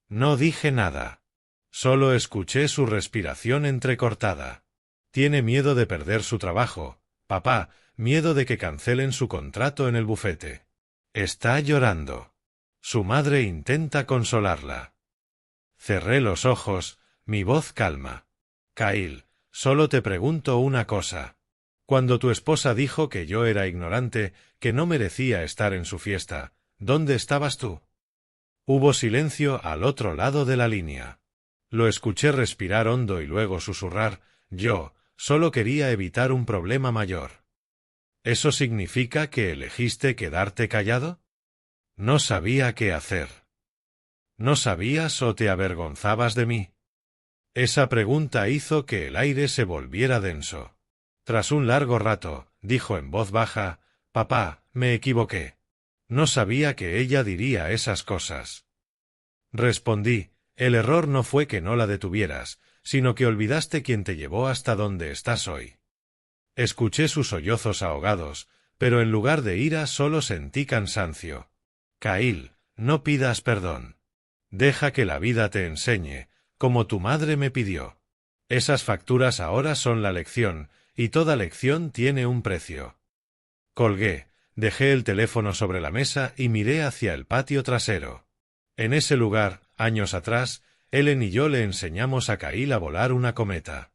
Speaker 1: No dije nada. Solo escuché su respiración entrecortada. Tiene miedo de perder su trabajo, papá, miedo de que cancelen su contrato en el bufete. Está llorando. Su madre intenta consolarla. Cerré los ojos, mi voz calma. Kyle, solo te pregunto una cosa. Cuando tu esposa dijo que yo era ignorante, que no merecía estar en su fiesta, ¿dónde estabas tú? Hubo silencio al otro lado de la línea. Lo escuché respirar hondo y luego susurrar, yo, solo quería evitar un problema mayor. ¿Eso significa que elegiste quedarte callado? No sabía qué hacer. ¿No sabías o te avergonzabas de mí? Esa pregunta hizo que el aire se volviera denso. Tras un largo rato, dijo en voz baja, papá, me equivoqué. No sabía que ella diría esas cosas. Respondí, el error no fue que no la detuvieras, sino que olvidaste quién te llevó hasta donde estás hoy. Escuché sus sollozos ahogados, pero en lugar de ira solo sentí cansancio. Kyle, no pidas perdón. Deja que la vida te enseñe, como tu madre me pidió. Esas facturas ahora son la lección, y toda lección tiene un precio. Colgué, dejé el teléfono sobre la mesa y miré hacia el patio trasero. En ese lugar, años atrás, Ellen y yo le enseñamos a Kyle a volar una cometa.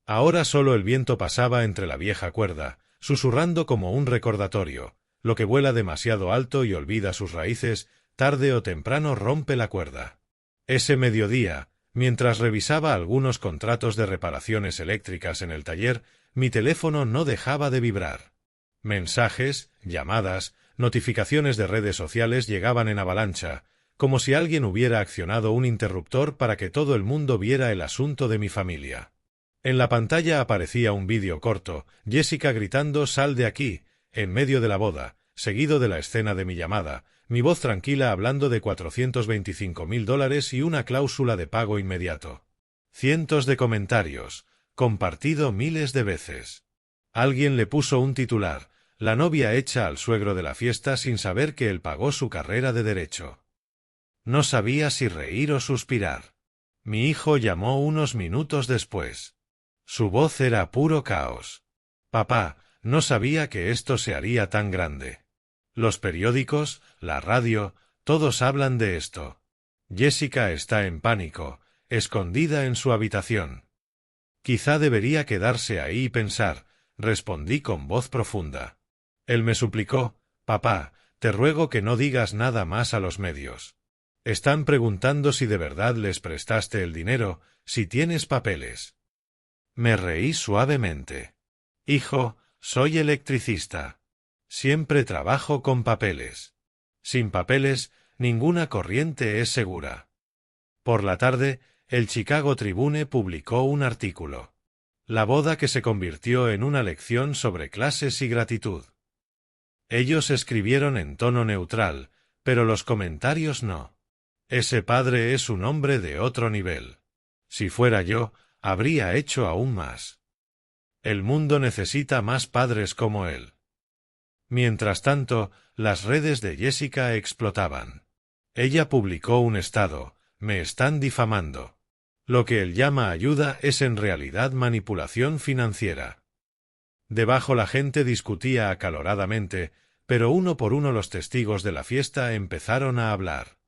Speaker 1: Ahora solo el viento pasaba entre la vieja cuerda, susurrando como un recordatorio. Lo que vuela demasiado alto y olvida sus raíces, tarde o temprano rompe la cuerda. Ese mediodía, mientras revisaba algunos contratos de reparaciones eléctricas en el taller, mi teléfono no dejaba de vibrar. Mensajes, llamadas, notificaciones de redes sociales llegaban en avalancha, como si alguien hubiera accionado un interruptor para que todo el mundo viera el asunto de mi familia. En la pantalla aparecía un vídeo corto, Jessica gritando «Sal de aquí», en medio de la boda, seguido de la escena de mi llamada, mi voz tranquila hablando de $425.000 y una cláusula de pago inmediato. Cientos de comentarios, compartido miles de veces. Alguien le puso un titular, la novia echa al suegro de la fiesta sin saber que él pagó su carrera de derecho. No sabía si reír o suspirar. Mi hijo llamó unos minutos después. Su voz era puro caos. Papá, no sabía que esto se haría tan grande. Los periódicos, la radio, todos hablan de esto. Jessica está en pánico, escondida en su habitación. Quizá debería quedarse ahí y pensar, respondí con voz profunda. Él me suplicó, papá, te ruego que no digas nada más a los medios. Están preguntando si de verdad les prestaste el dinero, si tienes papeles. Me reí suavemente. Hijo, soy electricista. Siempre trabajo con papeles. Sin papeles, ninguna corriente es segura. Por la tarde, el Chicago Tribune publicó un artículo. La boda que se convirtió en una lección sobre clases y gratitud. Ellos escribieron en tono neutral, pero los comentarios no. Ese padre es un hombre de otro nivel. Si fuera yo, habría hecho aún más. El mundo necesita más padres como él. Mientras tanto, las redes de Jessica explotaban. Ella publicó un estado, me están difamando. Lo que él llama ayuda es en realidad manipulación financiera. Debajo la gente discutía acaloradamente, pero uno por uno los testigos de la fiesta empezaron a hablar.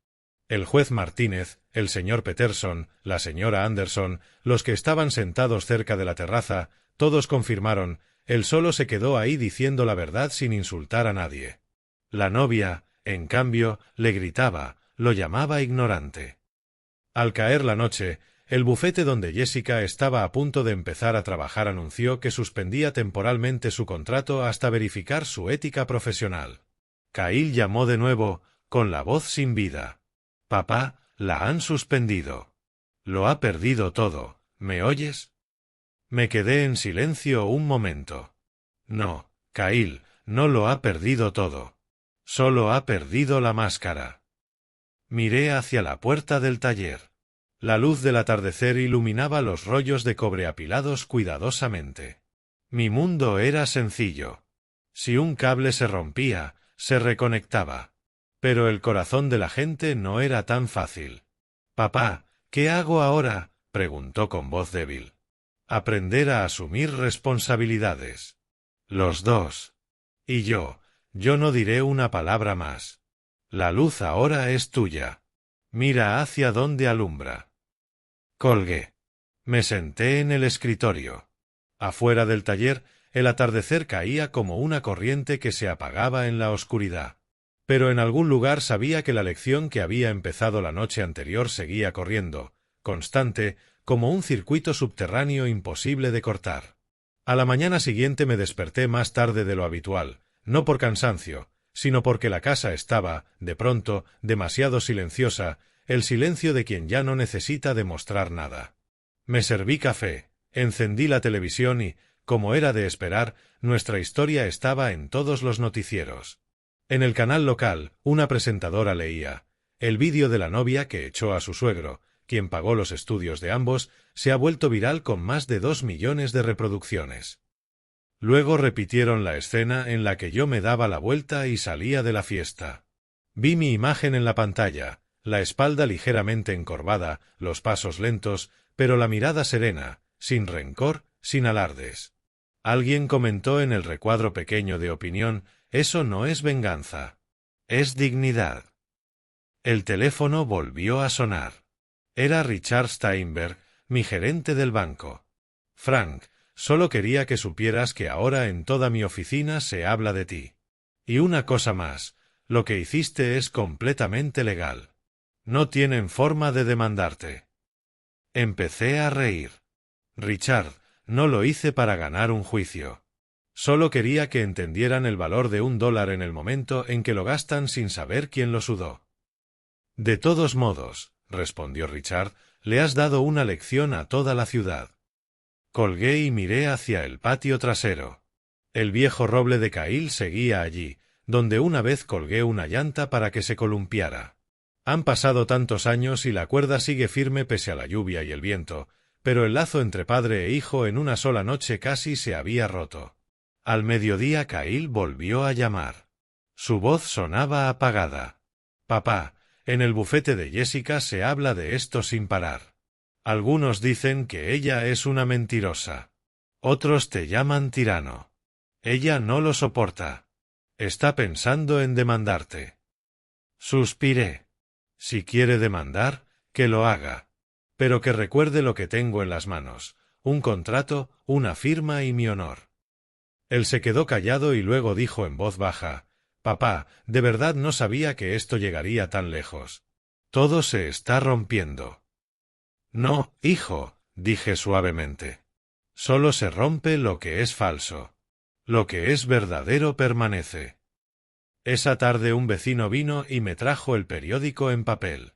Speaker 1: El juez Martínez, el señor Peterson, la señora Anderson, los que estaban sentados cerca de la terraza, todos confirmaron, él solo se quedó ahí diciendo la verdad sin insultar a nadie. La novia, en cambio, le gritaba, lo llamaba ignorante. Al caer la noche, el bufete donde Jessica estaba a punto de empezar a trabajar anunció que suspendía temporalmente su contrato hasta verificar su ética profesional. Kyle llamó de nuevo, con la voz sin vida. Papá, la han suspendido. Lo ha perdido todo, ¿me oyes? Me quedé en silencio un momento. No, Kyle, no lo ha perdido todo. Solo ha perdido la máscara. Miré hacia la puerta del taller. La luz del atardecer iluminaba los rollos de cobre apilados cuidadosamente. Mi mundo era sencillo. Si un cable se rompía, se reconectaba. Pero el corazón de la gente no era tan fácil. Papá, ¿qué hago ahora?, preguntó con voz débil. Aprender a asumir responsabilidades. Los dos. Y yo no diré una palabra más. La luz ahora es tuya. Mira hacia donde alumbra. Colgué. Me senté en el escritorio. Afuera del taller, el atardecer caía como una corriente que se apagaba en la oscuridad. Pero en algún lugar sabía que la lección que había empezado la noche anterior seguía corriendo, constante, como un circuito subterráneo imposible de cortar. A la mañana siguiente me desperté más tarde de lo habitual, no por cansancio, sino porque la casa estaba, de pronto, demasiado silenciosa, el silencio de quien ya no necesita demostrar nada. Me serví café, encendí la televisión y, como era de esperar, nuestra historia estaba en todos los noticieros. En el canal local, una presentadora leía, el vídeo de la novia que echó a su suegro, quien pagó los estudios de ambos, se ha vuelto viral con más de 2 millones de reproducciones. Luego repitieron la escena en la que yo me daba la vuelta y salía de la fiesta. Vi mi imagen en la pantalla, la espalda ligeramente encorvada, los pasos lentos, pero la mirada serena, sin rencor, sin alardes. Alguien comentó en el recuadro pequeño de opinión, eso no es venganza. Es dignidad. El teléfono volvió a sonar. Era Richard Steinberg, mi gerente del banco. Frank, solo quería que supieras que ahora en toda mi oficina se habla de ti. Y una cosa más, lo que hiciste es completamente legal. No tienen forma de demandarte. Empecé a reír. Richard, no lo hice para ganar un juicio. Solo quería que entendieran el valor de $1 en el momento en que lo gastan sin saber quién lo sudó. De todos modos, respondió Richard, le has dado una lección a toda la ciudad. Colgué y miré hacia el patio trasero. El viejo roble de Cahill seguía allí, donde una vez colgué una llanta para que se columpiara. Han pasado tantos años y la cuerda sigue firme pese a la lluvia y el viento, pero el lazo entre padre e hijo en una sola noche casi se había roto. Al mediodía Cahill volvió a llamar. Su voz sonaba apagada. Papá, en el bufete de Jessica se habla de esto sin parar. Algunos dicen que ella es una mentirosa. Otros te llaman tirano. Ella no lo soporta. Está pensando en demandarte. Suspiré. Si quiere demandar, que lo haga. Pero que recuerde lo que tengo en las manos, un contrato, una firma y mi honor. Él se quedó callado y luego dijo en voz baja, «Papá, de verdad no sabía que esto llegaría tan lejos. Todo se está rompiendo». «No, hijo», dije suavemente. «Solo se rompe lo que es falso. Lo que es verdadero permanece». Esa tarde un vecino vino y me trajo el periódico en papel.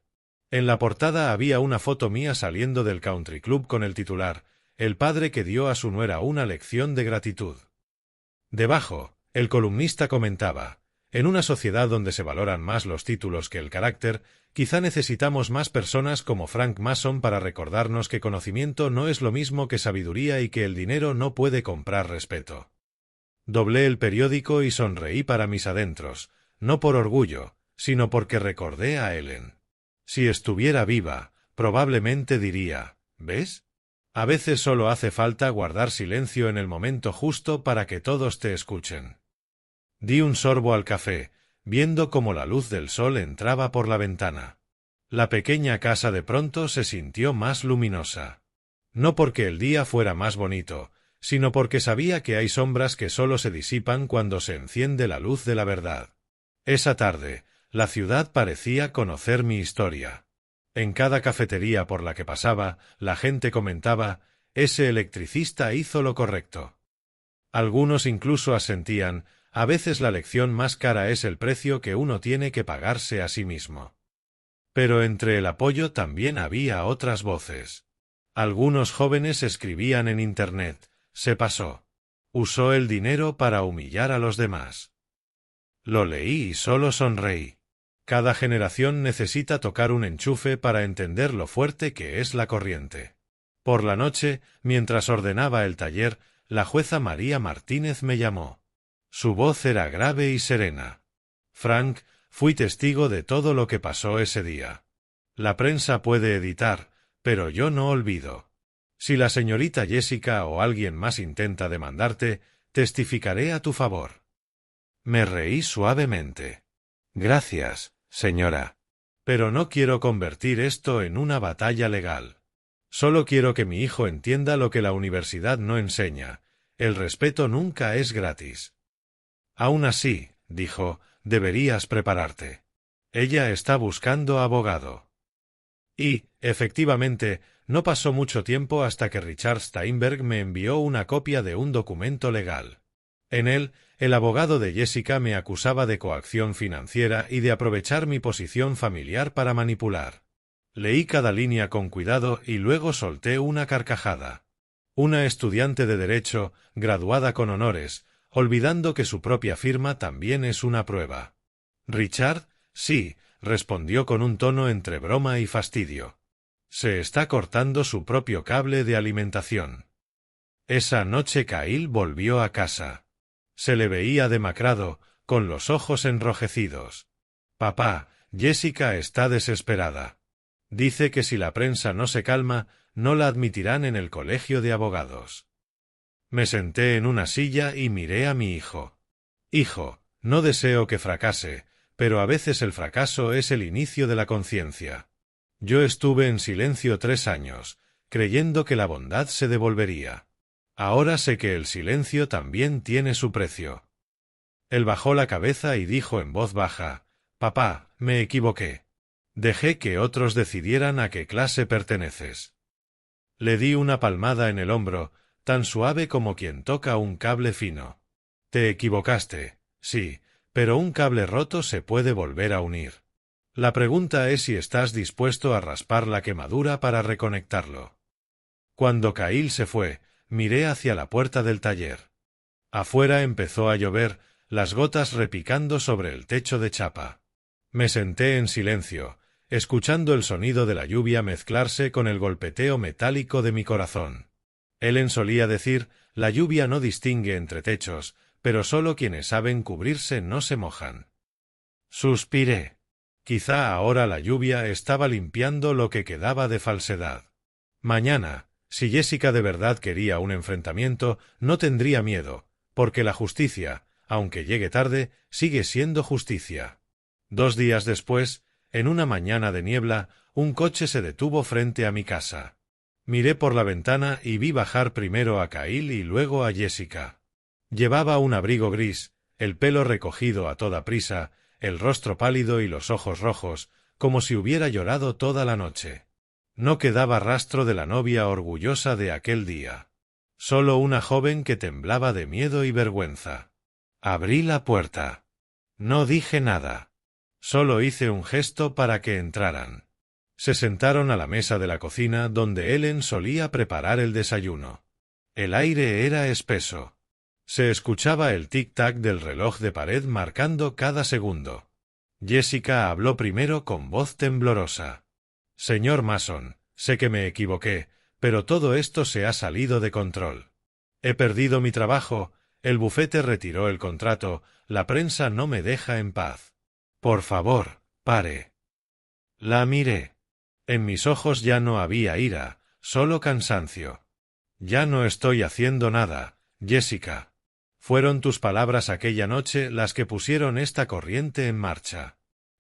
Speaker 1: En la portada había una foto mía saliendo del country club con el titular, «El padre que dio a su nuera una lección de gratitud». Debajo, el columnista comentaba, «En una sociedad donde se valoran más los títulos que el carácter, quizá necesitamos más personas como Frank Mason para recordarnos que conocimiento no es lo mismo que sabiduría y que el dinero no puede comprar respeto». Doblé el periódico y sonreí para mis adentros, no por orgullo, sino porque recordé a Ellen. Si estuviera viva, probablemente diría, ¿ves? A veces solo hace falta guardar silencio en el momento justo para que todos te escuchen. Di un sorbo al café, viendo cómo la luz del sol entraba por la ventana. La pequeña casa de pronto se sintió más luminosa. No porque el día fuera más bonito, sino porque sabía que hay sombras que solo se disipan cuando se enciende la luz de la verdad. Esa tarde, la ciudad parecía conocer mi historia. En cada cafetería por la que pasaba, la gente comentaba, «Ese electricista hizo lo correcto». Algunos incluso asentían, «A veces la lección más cara es el precio que uno tiene que pagarse a sí mismo». Pero entre el apoyo también había otras voces. Algunos jóvenes escribían en Internet, «Se pasó. Usó el dinero para humillar a los demás». Lo leí y solo sonreí. Cada generación necesita tocar un enchufe para entender lo fuerte que es la corriente. Por la noche, mientras ordenaba el taller, la jueza María Martínez me llamó. Su voz era grave y serena. «Frank, fui testigo de todo lo que pasó ese día. La prensa puede editar, pero yo no olvido. Si la señorita Jessica o alguien más intenta demandarte, testificaré a tu favor». Me reí suavemente. «Gracias, señora. Pero no quiero convertir esto en una batalla legal. Solo quiero que mi hijo entienda lo que la universidad no enseña. El respeto nunca es gratis». «Aún así», dijo, «deberías prepararte. Ella está buscando abogado». Y, efectivamente, no pasó mucho tiempo hasta que Richard Steinberg me envió una copia de un documento legal. En él, el abogado de Jessica me acusaba de coacción financiera y de aprovechar mi posición familiar para manipular. Leí cada línea con cuidado y luego solté una carcajada. Una estudiante de Derecho, graduada con honores, olvidando que su propia firma también es una prueba. «Richard, sí», respondió con un tono entre broma y fastidio. «Se está cortando su propio cable de alimentación». Esa noche Cahill volvió a casa. Se le veía demacrado, con los ojos enrojecidos. «Papá, Jessica está desesperada. Dice que si la prensa no se calma, no la admitirán en el colegio de abogados». Me senté en una silla y miré a mi hijo. «Hijo, no deseo que fracase, pero a veces el fracaso es el inicio de la conciencia. Yo estuve en silencio 3 años, creyendo que la bondad se devolvería. Ahora sé que el silencio también tiene su precio». Él bajó la cabeza y dijo en voz baja, «Papá, me equivoqué. Dejé que otros decidieran a qué clase perteneces». Le di una palmada en el hombro, tan suave como quien toca un cable fino. «Te equivocaste, sí, pero un cable roto se puede volver a unir. La pregunta es si estás dispuesto a raspar la quemadura para reconectarlo». Cuando Cahill se fue, miré hacia la puerta del taller. Afuera empezó a llover, las gotas repicando sobre el techo de chapa. Me senté en silencio, escuchando el sonido de la lluvia mezclarse con el golpeteo metálico de mi corazón. Ellen solía decir, la lluvia no distingue entre techos, pero solo quienes saben cubrirse no se mojan. Suspiré. Quizá ahora la lluvia estaba limpiando lo que quedaba de falsedad. Mañana, si Jessica de verdad quería un enfrentamiento, no tendría miedo, porque la justicia, aunque llegue tarde, sigue siendo justicia. 2 días después, en una mañana de niebla, un coche se detuvo frente a mi casa. Miré por la ventana y vi bajar primero a Kyle y luego a Jessica. Llevaba un abrigo gris, el pelo recogido a toda prisa, el rostro pálido y los ojos rojos, como si hubiera llorado toda la noche. No quedaba rastro de la novia orgullosa de aquel día. Solo una joven que temblaba de miedo y vergüenza. Abrí la puerta. No dije nada. Solo hice un gesto para que entraran. Se sentaron a la mesa de la cocina donde Ellen solía preparar el desayuno. El aire era espeso. Se escuchaba el tic-tac del reloj de pared marcando cada segundo. Jessica habló primero con voz temblorosa. Señor Mason, sé que me equivoqué, pero todo esto se ha salido de control. He perdido mi trabajo, el bufete retiró el contrato, la prensa no me deja en paz. Por favor, pare. La miré. En mis ojos ya no había ira, solo cansancio. Ya no estoy haciendo nada, Jessica. Fueron tus palabras aquella noche las que pusieron esta corriente en marcha.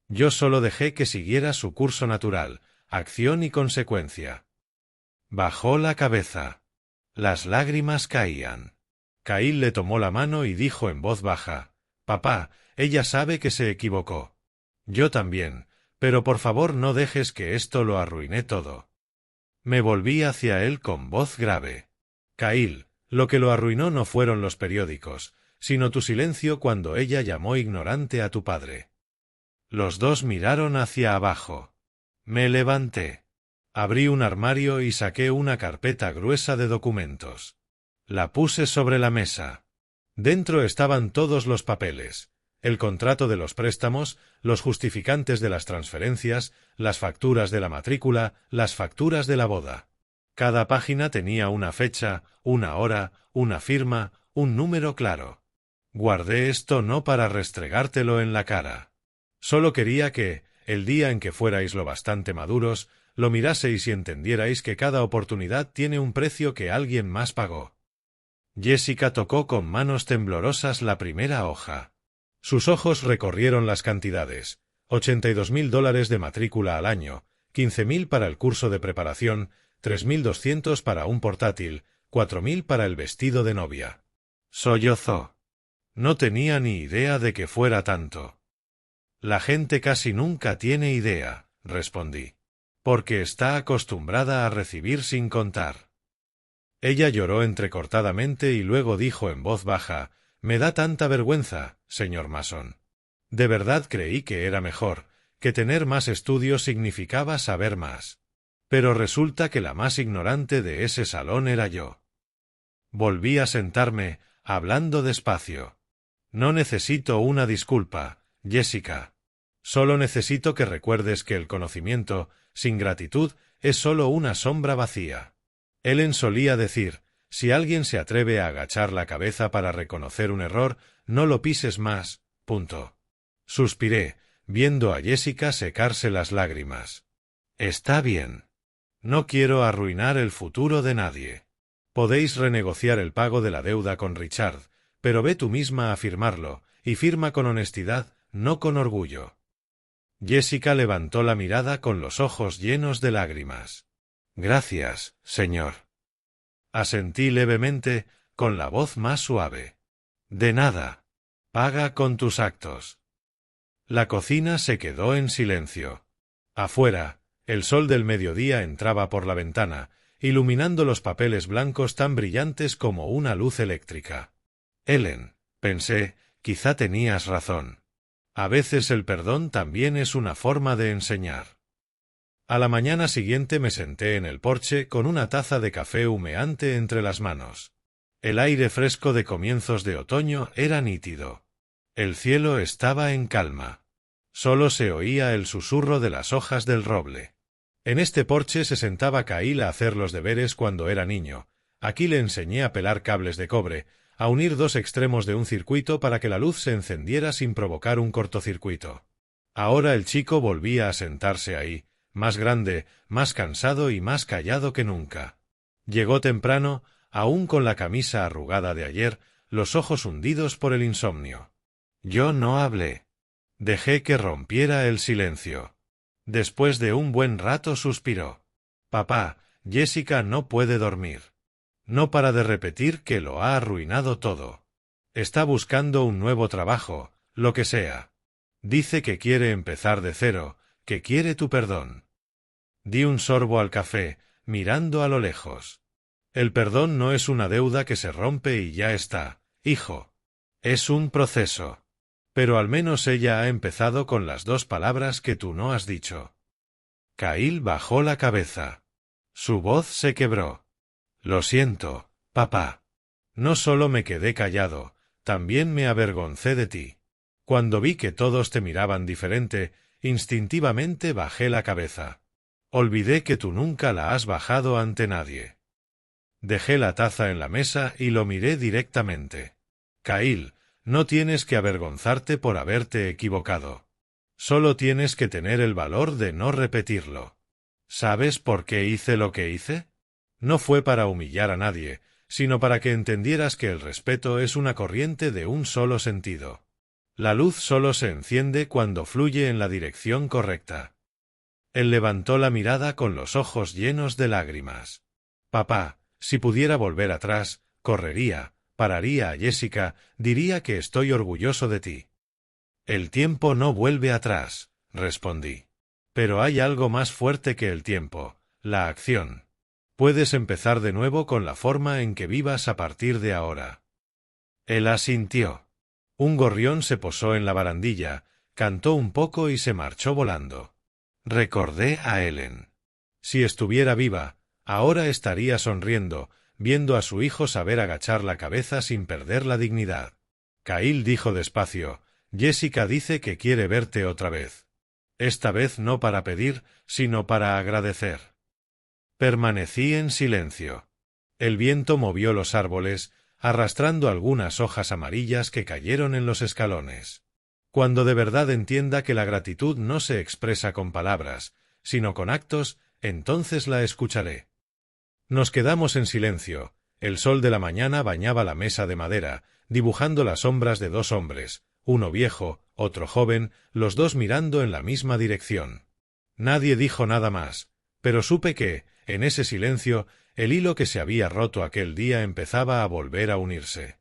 Speaker 1: Yo solo dejé que siguiera su curso natural, acción y consecuencia. Bajó la cabeza. Las lágrimas caían. Kyle le tomó la mano y dijo en voz baja, «Papá, ella sabe que se equivocó. Yo también, pero por favor no dejes que esto lo arruine todo». Me volví hacia él con voz grave. «Kyle, lo que lo arruinó no fueron los periódicos, sino tu silencio cuando ella llamó ignorante a tu padre». Los dos miraron hacia abajo. Me levanté. Abrí un armario y saqué una carpeta gruesa de documentos. La puse sobre la mesa. Dentro estaban todos los papeles, el contrato de los préstamos, los justificantes de las transferencias, las facturas de la matrícula, las facturas de la boda. Cada página tenía una fecha, una hora, una firma, un número claro. Guardé esto no para restregártelo en la cara. Solo quería que, el día en que fuerais lo bastante maduros, lo miraseis y entendierais que cada oportunidad tiene un precio que alguien más pagó. Jessica tocó con manos temblorosas la primera hoja. Sus ojos recorrieron las cantidades. $82.000 de matrícula al año, 15.000 para el curso de preparación, 3.200 para un portátil, 4.000 para el vestido de novia. Sollozó. No tenía ni idea de que fuera tanto. La gente casi nunca tiene idea, respondí. Porque está acostumbrada a recibir sin contar. Ella lloró entrecortadamente y luego dijo en voz baja, «Me da tanta vergüenza, señor Mason. De verdad creí que era mejor, que tener más estudios significaba saber más. Pero resulta que la más ignorante de ese salón era yo». Volví a sentarme, hablando despacio. «No necesito una disculpa, Jessica. Solo necesito que recuerdes que el conocimiento, sin gratitud, es solo una sombra vacía». Ellen solía decir, si alguien se atreve a agachar la cabeza para reconocer un error, no lo pises más, punto. Suspiré, viendo a Jessica secarse las lágrimas. Está bien. No quiero arruinar el futuro de nadie. Podéis renegociar el pago de la deuda con Richard, pero ve tú misma a firmarlo, y firma con honestidad, no con orgullo. Jessica levantó la mirada con los ojos llenos de lágrimas. «Gracias, señor». Asentí levemente, con la voz más suave. «De nada. Paga con tus actos». La cocina se quedó en silencio. Afuera, el sol del mediodía entraba por la ventana, iluminando los papeles blancos tan brillantes como una luz eléctrica. «Ellen», pensé, «quizá tenías razón. A veces el perdón también es una forma de enseñar». A la mañana siguiente me senté en el porche con una taza de café humeante entre las manos. El aire fresco de comienzos de otoño era nítido. El cielo estaba en calma. Solo se oía el susurro de las hojas del roble. En este porche se sentaba Cail a hacer los deberes cuando era niño. Aquí le enseñé a pelar cables de cobre, a unir dos extremos de un circuito para que la luz se encendiera sin provocar un cortocircuito. Ahora el chico volvía a sentarse ahí, más grande, más cansado y más callado que nunca. Llegó temprano, aún con la camisa arrugada de ayer, los ojos hundidos por el insomnio. Yo no hablé. Dejé que rompiera el silencio. Después de un buen rato suspiró. Papá, Jessica no puede dormir. No para de repetir que lo ha arruinado todo. Está buscando un nuevo trabajo, lo que sea. Dice que quiere empezar de cero, que quiere tu perdón. Di un sorbo al café, mirando a lo lejos. El perdón no es una deuda que se rompe y ya está, hijo. Es un proceso. Pero al menos ella ha empezado con las dos palabras que tú no has dicho. Cail bajó la cabeza. Su voz se quebró. Lo siento, papá. No solo me quedé callado, también me avergoncé de ti. Cuando vi que todos te miraban diferente, instintivamente bajé la cabeza. Olvidé que tú nunca la has bajado ante nadie. Dejé la taza en la mesa y lo miré directamente. Cail, no tienes que avergonzarte por haberte equivocado. Solo tienes que tener el valor de no repetirlo. ¿Sabes por qué hice lo que hice? No fue para humillar a nadie, sino para que entendieras que el respeto es una corriente de un solo sentido. La luz solo se enciende cuando fluye en la dirección correcta. Él levantó la mirada con los ojos llenos de lágrimas. Papá, si pudiera volver atrás, correría, pararía a Jessica, diría que estoy orgulloso de ti. El tiempo no vuelve atrás, respondí. Pero hay algo más fuerte que el tiempo, la acción. Puedes empezar de nuevo con la forma en que vivas a partir de ahora. Él asintió. Un gorrión se posó en la barandilla, cantó un poco y se marchó volando. Recordé a Ellen. Si estuviera viva, ahora estaría sonriendo, viendo a su hijo saber agachar la cabeza sin perder la dignidad. Cail dijo despacio, Jessica dice que quiere verte otra vez. Esta vez no para pedir, sino para agradecer. Permanecí en silencio. El viento movió los árboles, arrastrando algunas hojas amarillas que cayeron en los escalones. Cuando de verdad entienda que la gratitud no se expresa con palabras, sino con actos, entonces la escucharé. Nos quedamos en silencio. El sol de la mañana bañaba la mesa de madera, dibujando las sombras de dos hombres, uno viejo, otro joven, los dos mirando en la misma dirección. Nadie dijo nada más, pero supe que, en ese silencio, el hilo que se había roto aquel día empezaba a volver a unirse.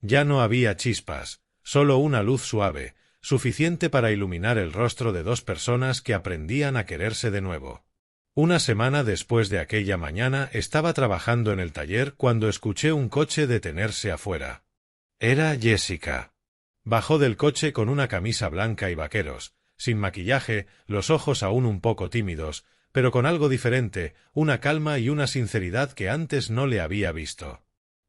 Speaker 1: Ya no había chispas, solo una luz suave, suficiente para iluminar el rostro de dos personas que aprendían a quererse de nuevo. Una semana después de aquella mañana estaba trabajando en el taller cuando escuché un coche detenerse afuera. Era Jessica. Bajó del coche con una camisa blanca y vaqueros, sin maquillaje, los ojos aún un poco tímidos, pero con algo diferente, una calma y una sinceridad que antes no le había visto.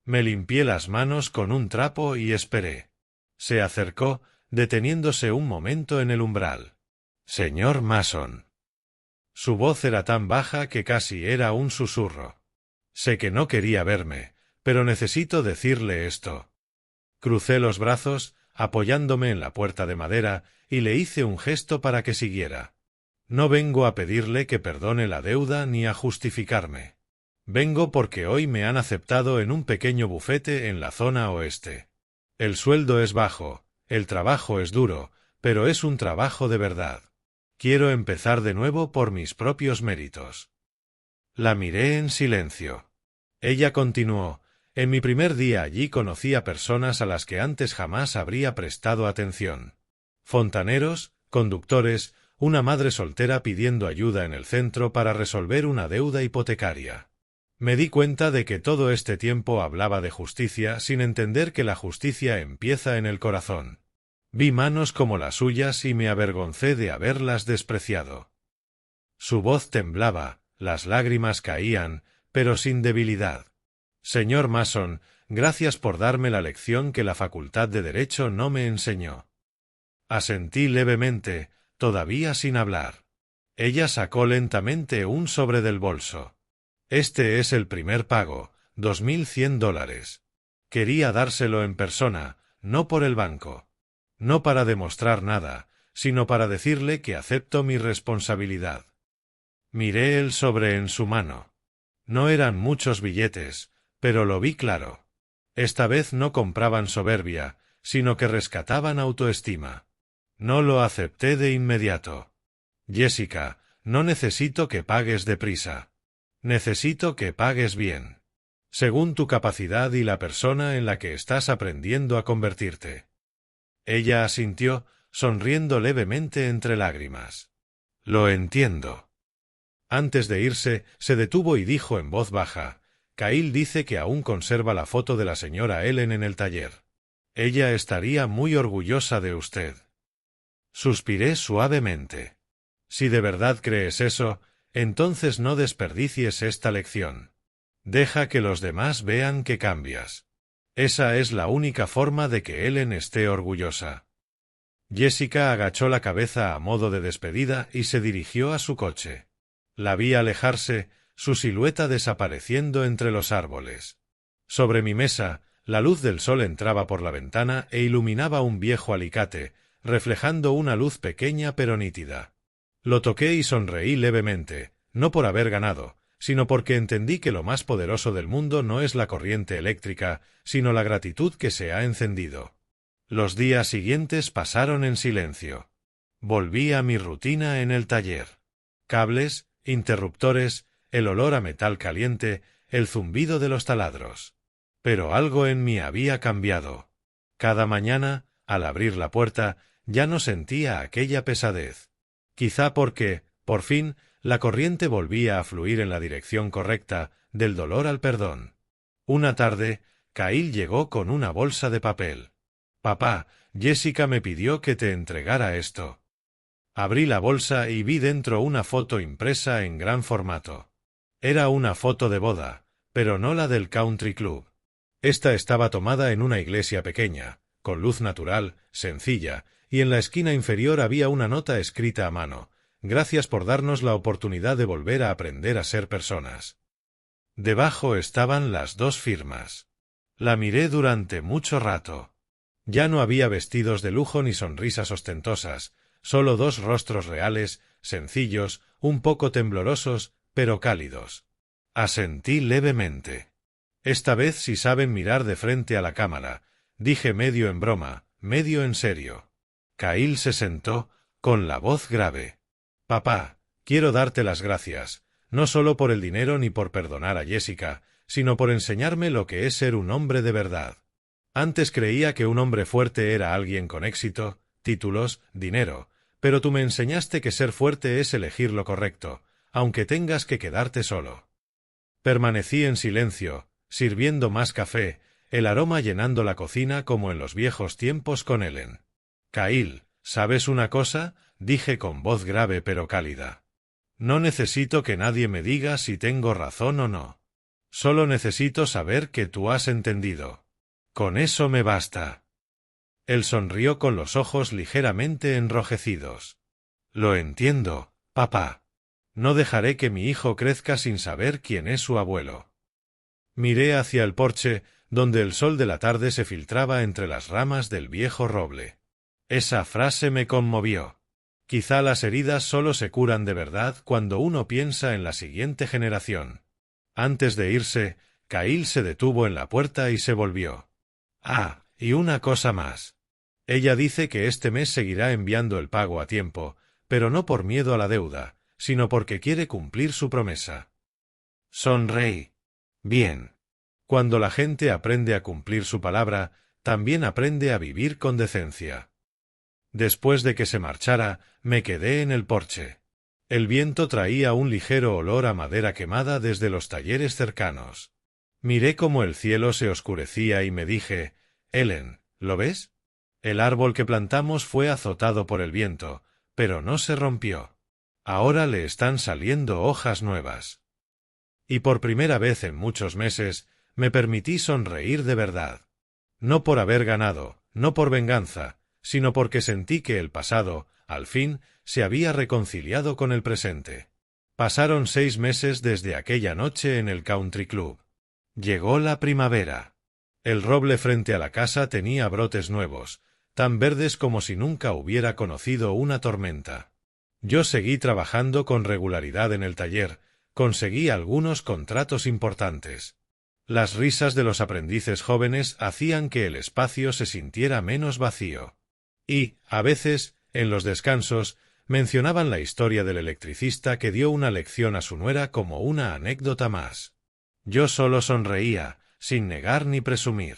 Speaker 1: Me limpié las manos con un trapo y esperé. Se acercó, deteniéndose un momento en el umbral. Señor Mason. Su voz era tan baja que casi era un susurro. Sé que no quería verme, pero necesito decirle esto. Crucé los brazos, apoyándome en la puerta de madera, y le hice un gesto para que siguiera. No vengo a pedirle que perdone la deuda ni a justificarme. Vengo porque hoy me han aceptado en un pequeño bufete en la zona oeste. El sueldo es bajo, el trabajo es duro, pero es un trabajo de verdad. Quiero empezar de nuevo por mis propios méritos. La miré en silencio. Ella continuó, en mi primer día allí conocí a personas a las que antes jamás habría prestado atención. Fontaneros, conductores, una madre soltera pidiendo ayuda en el centro para resolver una deuda hipotecaria. Me di cuenta de que todo este tiempo hablaba de justicia sin entender que la justicia empieza en el corazón. Vi manos como las suyas y me avergoncé de haberlas despreciado. Su voz temblaba, las lágrimas caían, pero sin debilidad. Señor Mason, gracias por darme la lección que la Facultad de Derecho no me enseñó. Asentí levemente, todavía sin hablar. Ella sacó lentamente un sobre del bolso. Este es el primer pago, $2100. Quería dárselo en persona, no por el banco. No para demostrar nada, sino para decirle que acepto mi responsabilidad. Miré el sobre en su mano. No eran muchos billetes, pero lo vi claro. Esta vez no compraban soberbia, sino que rescataban autoestima. No lo acepté de inmediato. Jessica, no necesito que pagues deprisa. Necesito que pagues bien. Según tu capacidad y la persona en la que estás aprendiendo a convertirte. Ella asintió, sonriendo levemente entre lágrimas. Lo entiendo. Antes de irse, se detuvo y dijo en voz baja, Kyle dice que aún conserva la foto de la señora Ellen en el taller. Ella estaría muy orgullosa de usted. Suspiré suavemente. Si de verdad crees eso, entonces no desperdicies esta lección. Deja que los demás vean que cambias. Esa es la única forma de que Ellen esté orgullosa. Jessica agachó la cabeza a modo de despedida y se dirigió a su coche. La vi alejarse, su silueta desapareciendo entre los árboles. Sobre mi mesa, la luz del sol entraba por la ventana e iluminaba un viejo alicate, reflejando una luz pequeña pero nítida. Lo toqué y sonreí levemente, no por haber ganado, sino porque entendí que lo más poderoso del mundo no es la corriente eléctrica, sino la gratitud que se ha encendido. Los días siguientes pasaron en silencio. Volví a mi rutina en el taller. Cables, interruptores, el olor a metal caliente, el zumbido de los taladros. Pero algo en mí había cambiado. Cada mañana, al abrir la puerta, ya no sentía aquella pesadez. Quizá porque, por fin, la corriente volvía a fluir en la dirección correcta, del dolor al perdón. Una tarde, Kyle llegó con una bolsa de papel. «Papá, Jessica me pidió que te entregara esto». Abrí la bolsa y vi dentro una foto impresa en gran formato. Era una foto de boda, pero no la del country club. Esta estaba tomada en una iglesia pequeña, con luz natural, sencilla, y en la esquina inferior había una nota escrita a mano. Gracias por darnos la oportunidad de volver a aprender a ser personas. Debajo estaban las dos firmas. La miré durante mucho rato. Ya no había vestidos de lujo ni sonrisas ostentosas, solo dos rostros reales, sencillos, un poco temblorosos, pero cálidos. Asentí levemente. Esta vez sí saben mirar de frente a la cámara, dije medio en broma, medio en serio. Kyle se sentó, con la voz grave. Papá, quiero darte las gracias, no solo por el dinero ni por perdonar a Jessica, sino por enseñarme lo que es ser un hombre de verdad. Antes creía que un hombre fuerte era alguien con éxito, títulos, dinero, pero tú me enseñaste que ser fuerte es elegir lo correcto, aunque tengas que quedarte solo. Permanecí en silencio, sirviendo más café, el aroma llenando la cocina como en los viejos tiempos con Ellen. Kyle, ¿sabes una cosa?, dije con voz grave pero cálida. No necesito que nadie me diga si tengo razón o no. Solo necesito saber que tú has entendido. Con eso me basta. Él sonrió con los ojos ligeramente enrojecidos. Lo entiendo, papá. No dejaré que mi hijo crezca sin saber quién es su abuelo. Miré hacia el porche, donde el sol de la tarde se filtraba entre las ramas del viejo roble. Esa frase me conmovió. Quizá las heridas solo se curan de verdad cuando uno piensa en la siguiente generación. Antes de irse, Kyle se detuvo en la puerta y se volvió. Ah, y una cosa más. Ella dice que este mes seguirá enviando el pago a tiempo, pero no por miedo a la deuda, sino porque quiere cumplir su promesa. Sonreí. Bien. Cuando la gente aprende a cumplir su palabra, también aprende a vivir con decencia. Después de que se marchara, me quedé en el porche. El viento traía un ligero olor a madera quemada desde los talleres cercanos. Miré cómo el cielo se oscurecía y me dije, Ellen, ¿lo ves? El árbol que plantamos fue azotado por el viento, pero no se rompió. Ahora le están saliendo hojas nuevas. Y por primera vez en muchos meses, me permití sonreír de verdad. No por haber ganado, no por venganza, sino porque sentí que el pasado, al fin, se había reconciliado con el presente. Pasaron 6 meses desde aquella noche en el country club. Llegó la primavera. El roble frente a la casa tenía brotes nuevos, tan verdes como si nunca hubiera conocido una tormenta. Yo seguí trabajando con regularidad en el taller, conseguí algunos contratos importantes. Las risas de los aprendices jóvenes hacían que el espacio se sintiera menos vacío. Y, a veces, en los descansos, mencionaban la historia del electricista que dio una lección a su nuera como una anécdota más. Yo solo sonreía, sin negar ni presumir.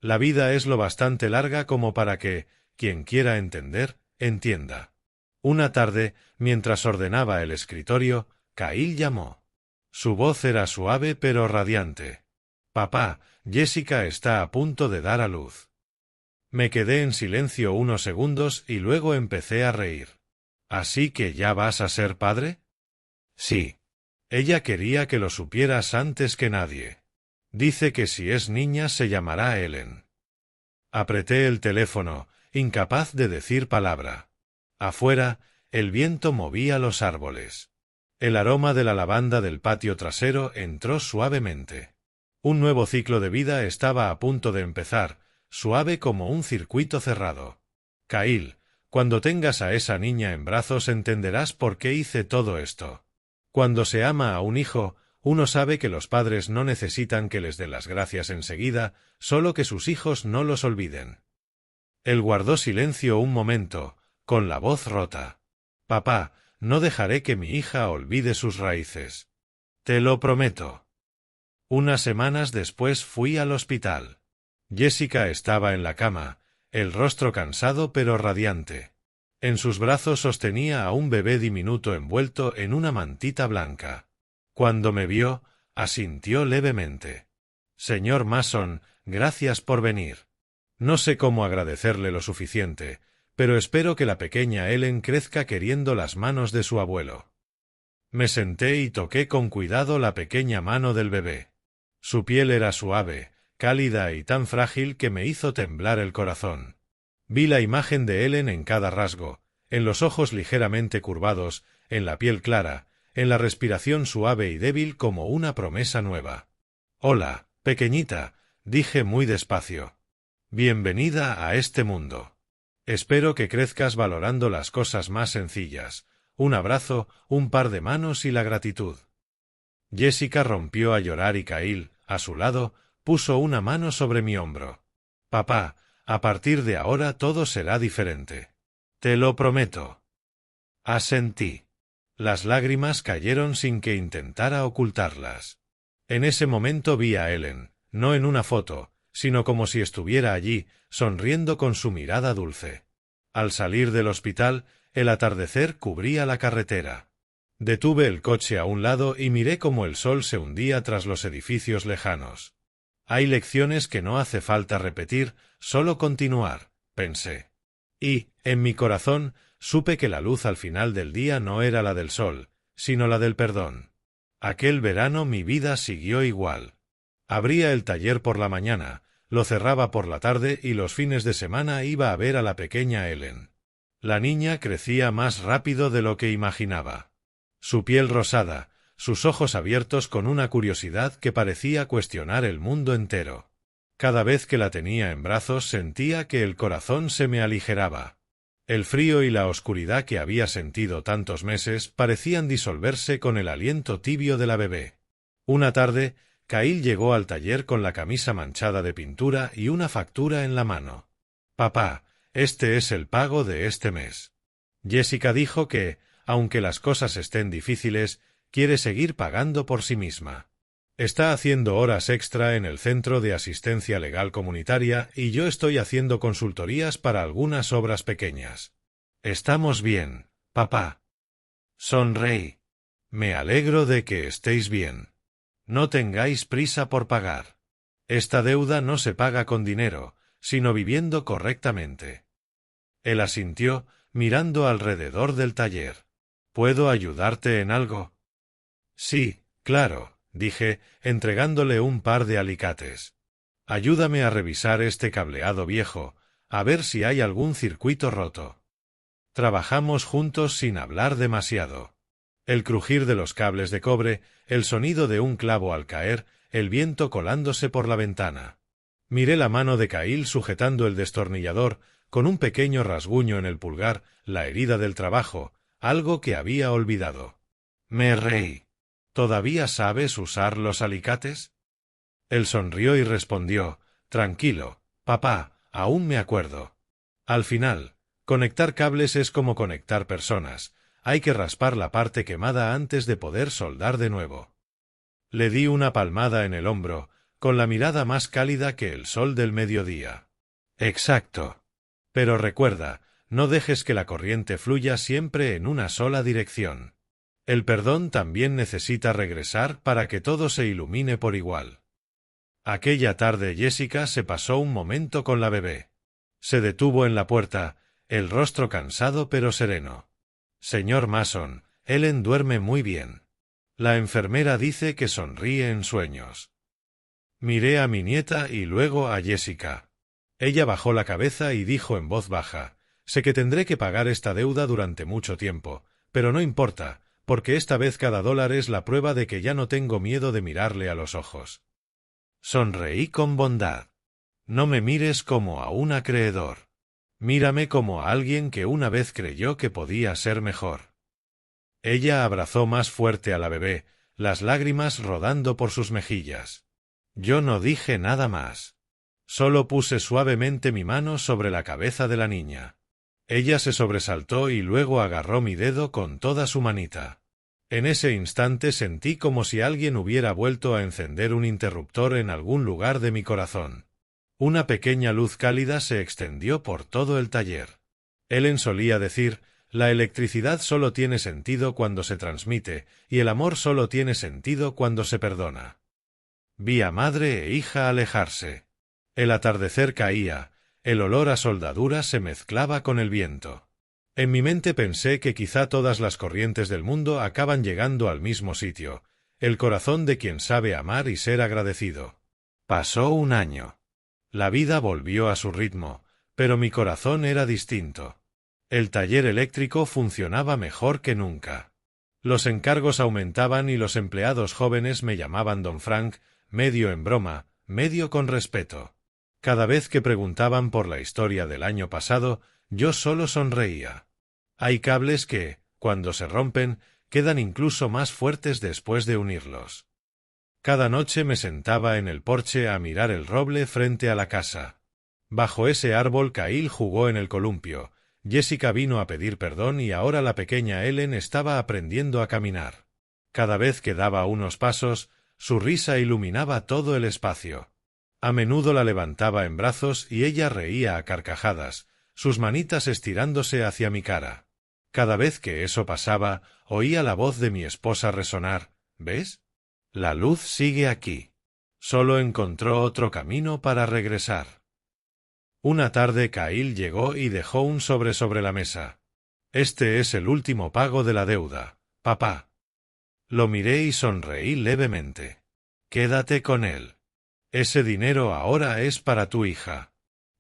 Speaker 1: La vida es lo bastante larga como para que, quien quiera entender, entienda. Una tarde, mientras ordenaba el escritorio, Cahill llamó. Su voz era suave pero radiante. «Papá, Jessica está a punto de dar a luz». Me quedé en silencio unos segundos y luego empecé a reír. «¿Así que ya vas a ser padre?» «Sí. Ella quería que lo supieras antes que nadie. Dice que si es niña se llamará Ellen». Apreté el teléfono, incapaz de decir palabra. Afuera, el viento movía los árboles. El aroma de la lavanda del patio trasero entró suavemente. Un nuevo ciclo de vida estaba a punto de empezar, suave como un circuito cerrado. «Cahill, cuando tengas a esa niña en brazos entenderás por qué hice todo esto. Cuando se ama a un hijo, uno sabe que los padres no necesitan que les dé las gracias enseguida, solo que sus hijos no los olviden». Él guardó silencio un momento, con la voz rota. «Papá, no dejaré que mi hija olvide sus raíces. Te lo prometo». Unas semanas después fui al hospital. Jessica estaba en la cama, el rostro cansado pero radiante. En sus brazos sostenía a un bebé diminuto envuelto en una mantita blanca. Cuando me vio, asintió levemente. «Señor Mason, gracias por venir. No sé cómo agradecerle lo suficiente, pero espero que la pequeña Ellen crezca queriendo las manos de su abuelo». Me senté y toqué con cuidado la pequeña mano del bebé. Su piel era suave, cálida y tan frágil que me hizo temblar el corazón. Vi la imagen de Ellen en cada rasgo, en los ojos ligeramente curvados, en la piel clara, en la respiración suave y débil como una promesa nueva. «Hola, pequeñita», dije muy despacio. «Bienvenida a este mundo. Espero que crezcas valorando las cosas más sencillas, un abrazo, un par de manos y la gratitud». Jessica rompió a llorar y Cahill, a su lado, puso una mano sobre mi hombro. «Papá, a partir de ahora todo será diferente. Te lo prometo». Asentí. Las lágrimas cayeron sin que intentara ocultarlas. En ese momento vi a Ellen, no en una foto, sino como si estuviera allí, sonriendo con su mirada dulce. Al salir del hospital, el atardecer cubría la carretera. Detuve el coche a un lado y miré cómo el sol se hundía tras los edificios lejanos. Hay lecciones que no hace falta repetir, solo continuar, pensé. Y, en mi corazón, supe que la luz al final del día no era la del sol, sino la del perdón. Aquel verano mi vida siguió igual. Abría el taller por la mañana, lo cerraba por la tarde y los fines de semana iba a ver a la pequeña Ellen. La niña crecía más rápido de lo que imaginaba. Su piel rosada, sus ojos abiertos con una curiosidad que parecía cuestionar el mundo entero. Cada vez que la tenía en brazos sentía que el corazón se me aligeraba. El frío y la oscuridad que había sentido tantos meses parecían disolverse con el aliento tibio de la bebé. Una tarde, Cahill llegó al taller con la camisa manchada de pintura y una factura en la mano. «Papá, este es el pago de este mes». Jessica dijo que, aunque las cosas estén difíciles, quiere seguir pagando por sí misma. Está haciendo horas extra en el Centro de Asistencia Legal Comunitaria y yo estoy haciendo consultorías para algunas obras pequeñas. «Estamos bien, papá». Sonreí. «Me alegro de que estéis bien. No tengáis prisa por pagar. Esta deuda no se paga con dinero, sino viviendo correctamente». Él asintió, mirando alrededor del taller. ¿Puedo ayudarte en algo? Sí, claro, dije, entregándole un par de alicates. Ayúdame a revisar este cableado viejo, a ver si hay algún circuito roto. Trabajamos juntos sin hablar demasiado. El crujir de los cables de cobre, el sonido de un clavo al caer, el viento colándose por la ventana. Miré la mano de Cahill sujetando el destornillador, con un pequeño rasguño en el pulgar, la herida del trabajo, algo que había olvidado. Me reí. ¿Todavía sabes usar los alicates? Él sonrió y respondió, tranquilo, papá, aún me acuerdo. Al final, conectar cables es como conectar personas, hay que raspar la parte quemada antes de poder soldar de nuevo. Le di una palmada en el hombro, con la mirada más cálida que el sol del mediodía. Exacto. Pero recuerda, no dejes que la corriente fluya siempre en una sola dirección. El perdón también necesita regresar para que todo se ilumine por igual. Aquella tarde Jessica se pasó un momento con la bebé. Se detuvo en la puerta, el rostro cansado pero sereno. Señor Mason, Ellen duerme muy bien. La enfermera dice que sonríe en sueños. Miré a mi nieta y luego a Jessica. Ella bajó la cabeza y dijo en voz baja, sé que tendré que pagar esta deuda durante mucho tiempo, pero no importa, porque esta vez cada dólar es la prueba de que ya no tengo miedo de mirarle a los ojos. Sonreí con bondad. No me mires como a un acreedor. Mírame como a alguien que una vez creyó que podía ser mejor. Ella abrazó más fuerte a la bebé, las lágrimas rodando por sus mejillas. Yo no dije nada más. Solo puse suavemente mi mano sobre la cabeza de la niña. Ella se sobresaltó y luego agarró mi dedo con toda su manita. En ese instante sentí como si alguien hubiera vuelto a encender un interruptor en algún lugar de mi corazón. Una pequeña luz cálida se extendió por todo el taller. Ellen solía decir, la electricidad solo tiene sentido cuando se transmite, y el amor solo tiene sentido cuando se perdona. Vi a madre e hija alejarse. El atardecer caía, el olor a soldadura se mezclaba con el viento. En mi mente pensé que quizá todas las corrientes del mundo acaban llegando al mismo sitio, el corazón de quien sabe amar y ser agradecido. Pasó un año. La vida volvió a su ritmo, pero mi corazón era distinto. El taller eléctrico funcionaba mejor que nunca. Los encargos aumentaban y los empleados jóvenes me llamaban Don Frank, medio en broma, medio con respeto. Cada vez que preguntaban por la historia del año pasado, yo solo sonreía. Hay cables que, cuando se rompen, quedan incluso más fuertes después de unirlos. Cada noche me sentaba en el porche a mirar el roble frente a la casa. Bajo ese árbol Cahill jugó en el columpio, Jessica vino a pedir perdón y ahora la pequeña Ellen estaba aprendiendo a caminar. Cada vez que daba unos pasos, su risa iluminaba todo el espacio. A menudo la levantaba en brazos y ella reía a carcajadas, sus manitas estirándose hacia mi cara. Cada vez que eso pasaba, oía la voz de mi esposa resonar, ¿ves? La luz sigue aquí. Solo encontró otro camino para regresar. Una tarde Cahill llegó y dejó un sobre la mesa. Este es el último pago de la deuda, papá. Lo miré y sonreí levemente. Quédate con él. Ese dinero ahora es para tu hija.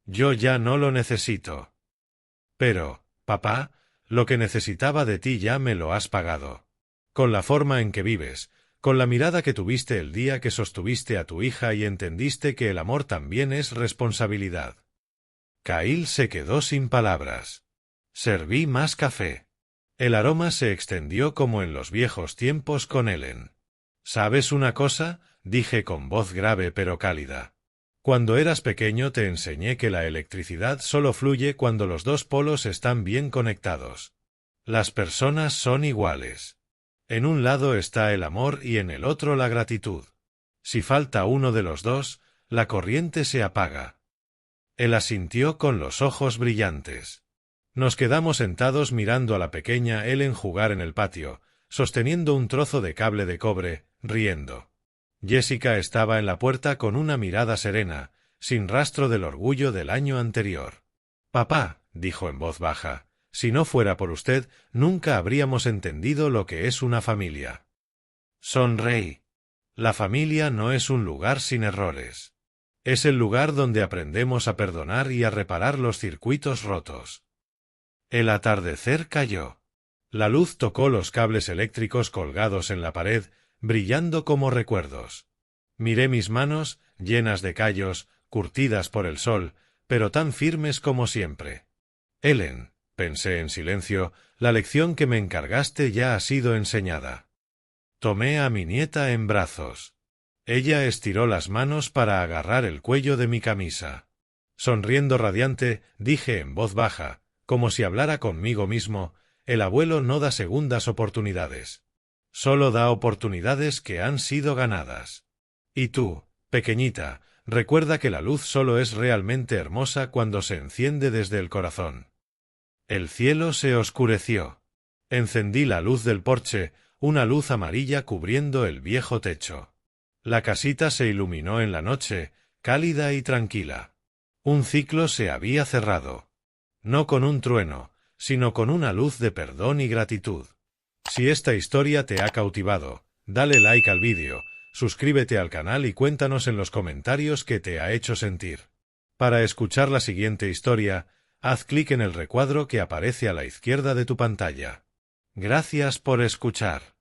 Speaker 1: Yo ya no lo necesito. Pero, papá, lo que necesitaba de ti ya me lo has pagado. Con la forma en que vives, con la mirada que tuviste el día que sostuviste a tu hija y entendiste que el amor también es responsabilidad. Cahill se quedó sin palabras. Serví más café. El aroma se extendió como en los viejos tiempos con Ellen. ¿Sabes una cosa?, dije con voz grave pero cálida. Cuando eras pequeño te enseñé que la electricidad solo fluye cuando los dos polos están bien conectados. Las personas son iguales. En un lado está el amor y en el otro la gratitud. Si falta uno de los dos, la corriente se apaga. Él asintió con los ojos brillantes. Nos quedamos sentados mirando a la pequeña Ellen jugar en el patio, sosteniendo un trozo de cable de cobre, riendo. Jessica estaba en la puerta con una mirada serena, sin rastro del orgullo del año anterior. «Papá», dijo en voz baja, Si no fuera por usted, nunca habríamos entendido lo que es una familia. Sonreí. La familia no es un lugar sin errores. Es el lugar donde aprendemos a perdonar y a reparar los circuitos rotos. El atardecer cayó. La luz tocó los cables eléctricos colgados en la pared, brillando como recuerdos. Miré mis manos, llenas de callos, curtidas por el sol, pero tan firmes como siempre. Ellen, pensé en silencio, la lección que me encargaste ya ha sido enseñada. Tomé a mi nieta en brazos. Ella estiró las manos para agarrar el cuello de mi camisa. Sonriendo radiante, dije en voz baja, como si hablara conmigo mismo, el abuelo no da segundas oportunidades. Solo da oportunidades que han sido ganadas. Y tú, pequeñita, recuerda que la luz solo es realmente hermosa cuando se enciende desde el corazón. El cielo se oscureció. Encendí la luz del porche, una luz amarilla cubriendo el viejo techo. La casita se iluminó en la noche, cálida y tranquila. Un ciclo se había cerrado. No con un trueno, sino con una luz de perdón y gratitud. Si esta historia te ha cautivado, dale like al vídeo, suscríbete al canal y cuéntanos en los comentarios qué te ha hecho sentir. Para escuchar la siguiente historia, haz clic en el recuadro que aparece a la izquierda de tu pantalla. Gracias por escuchar.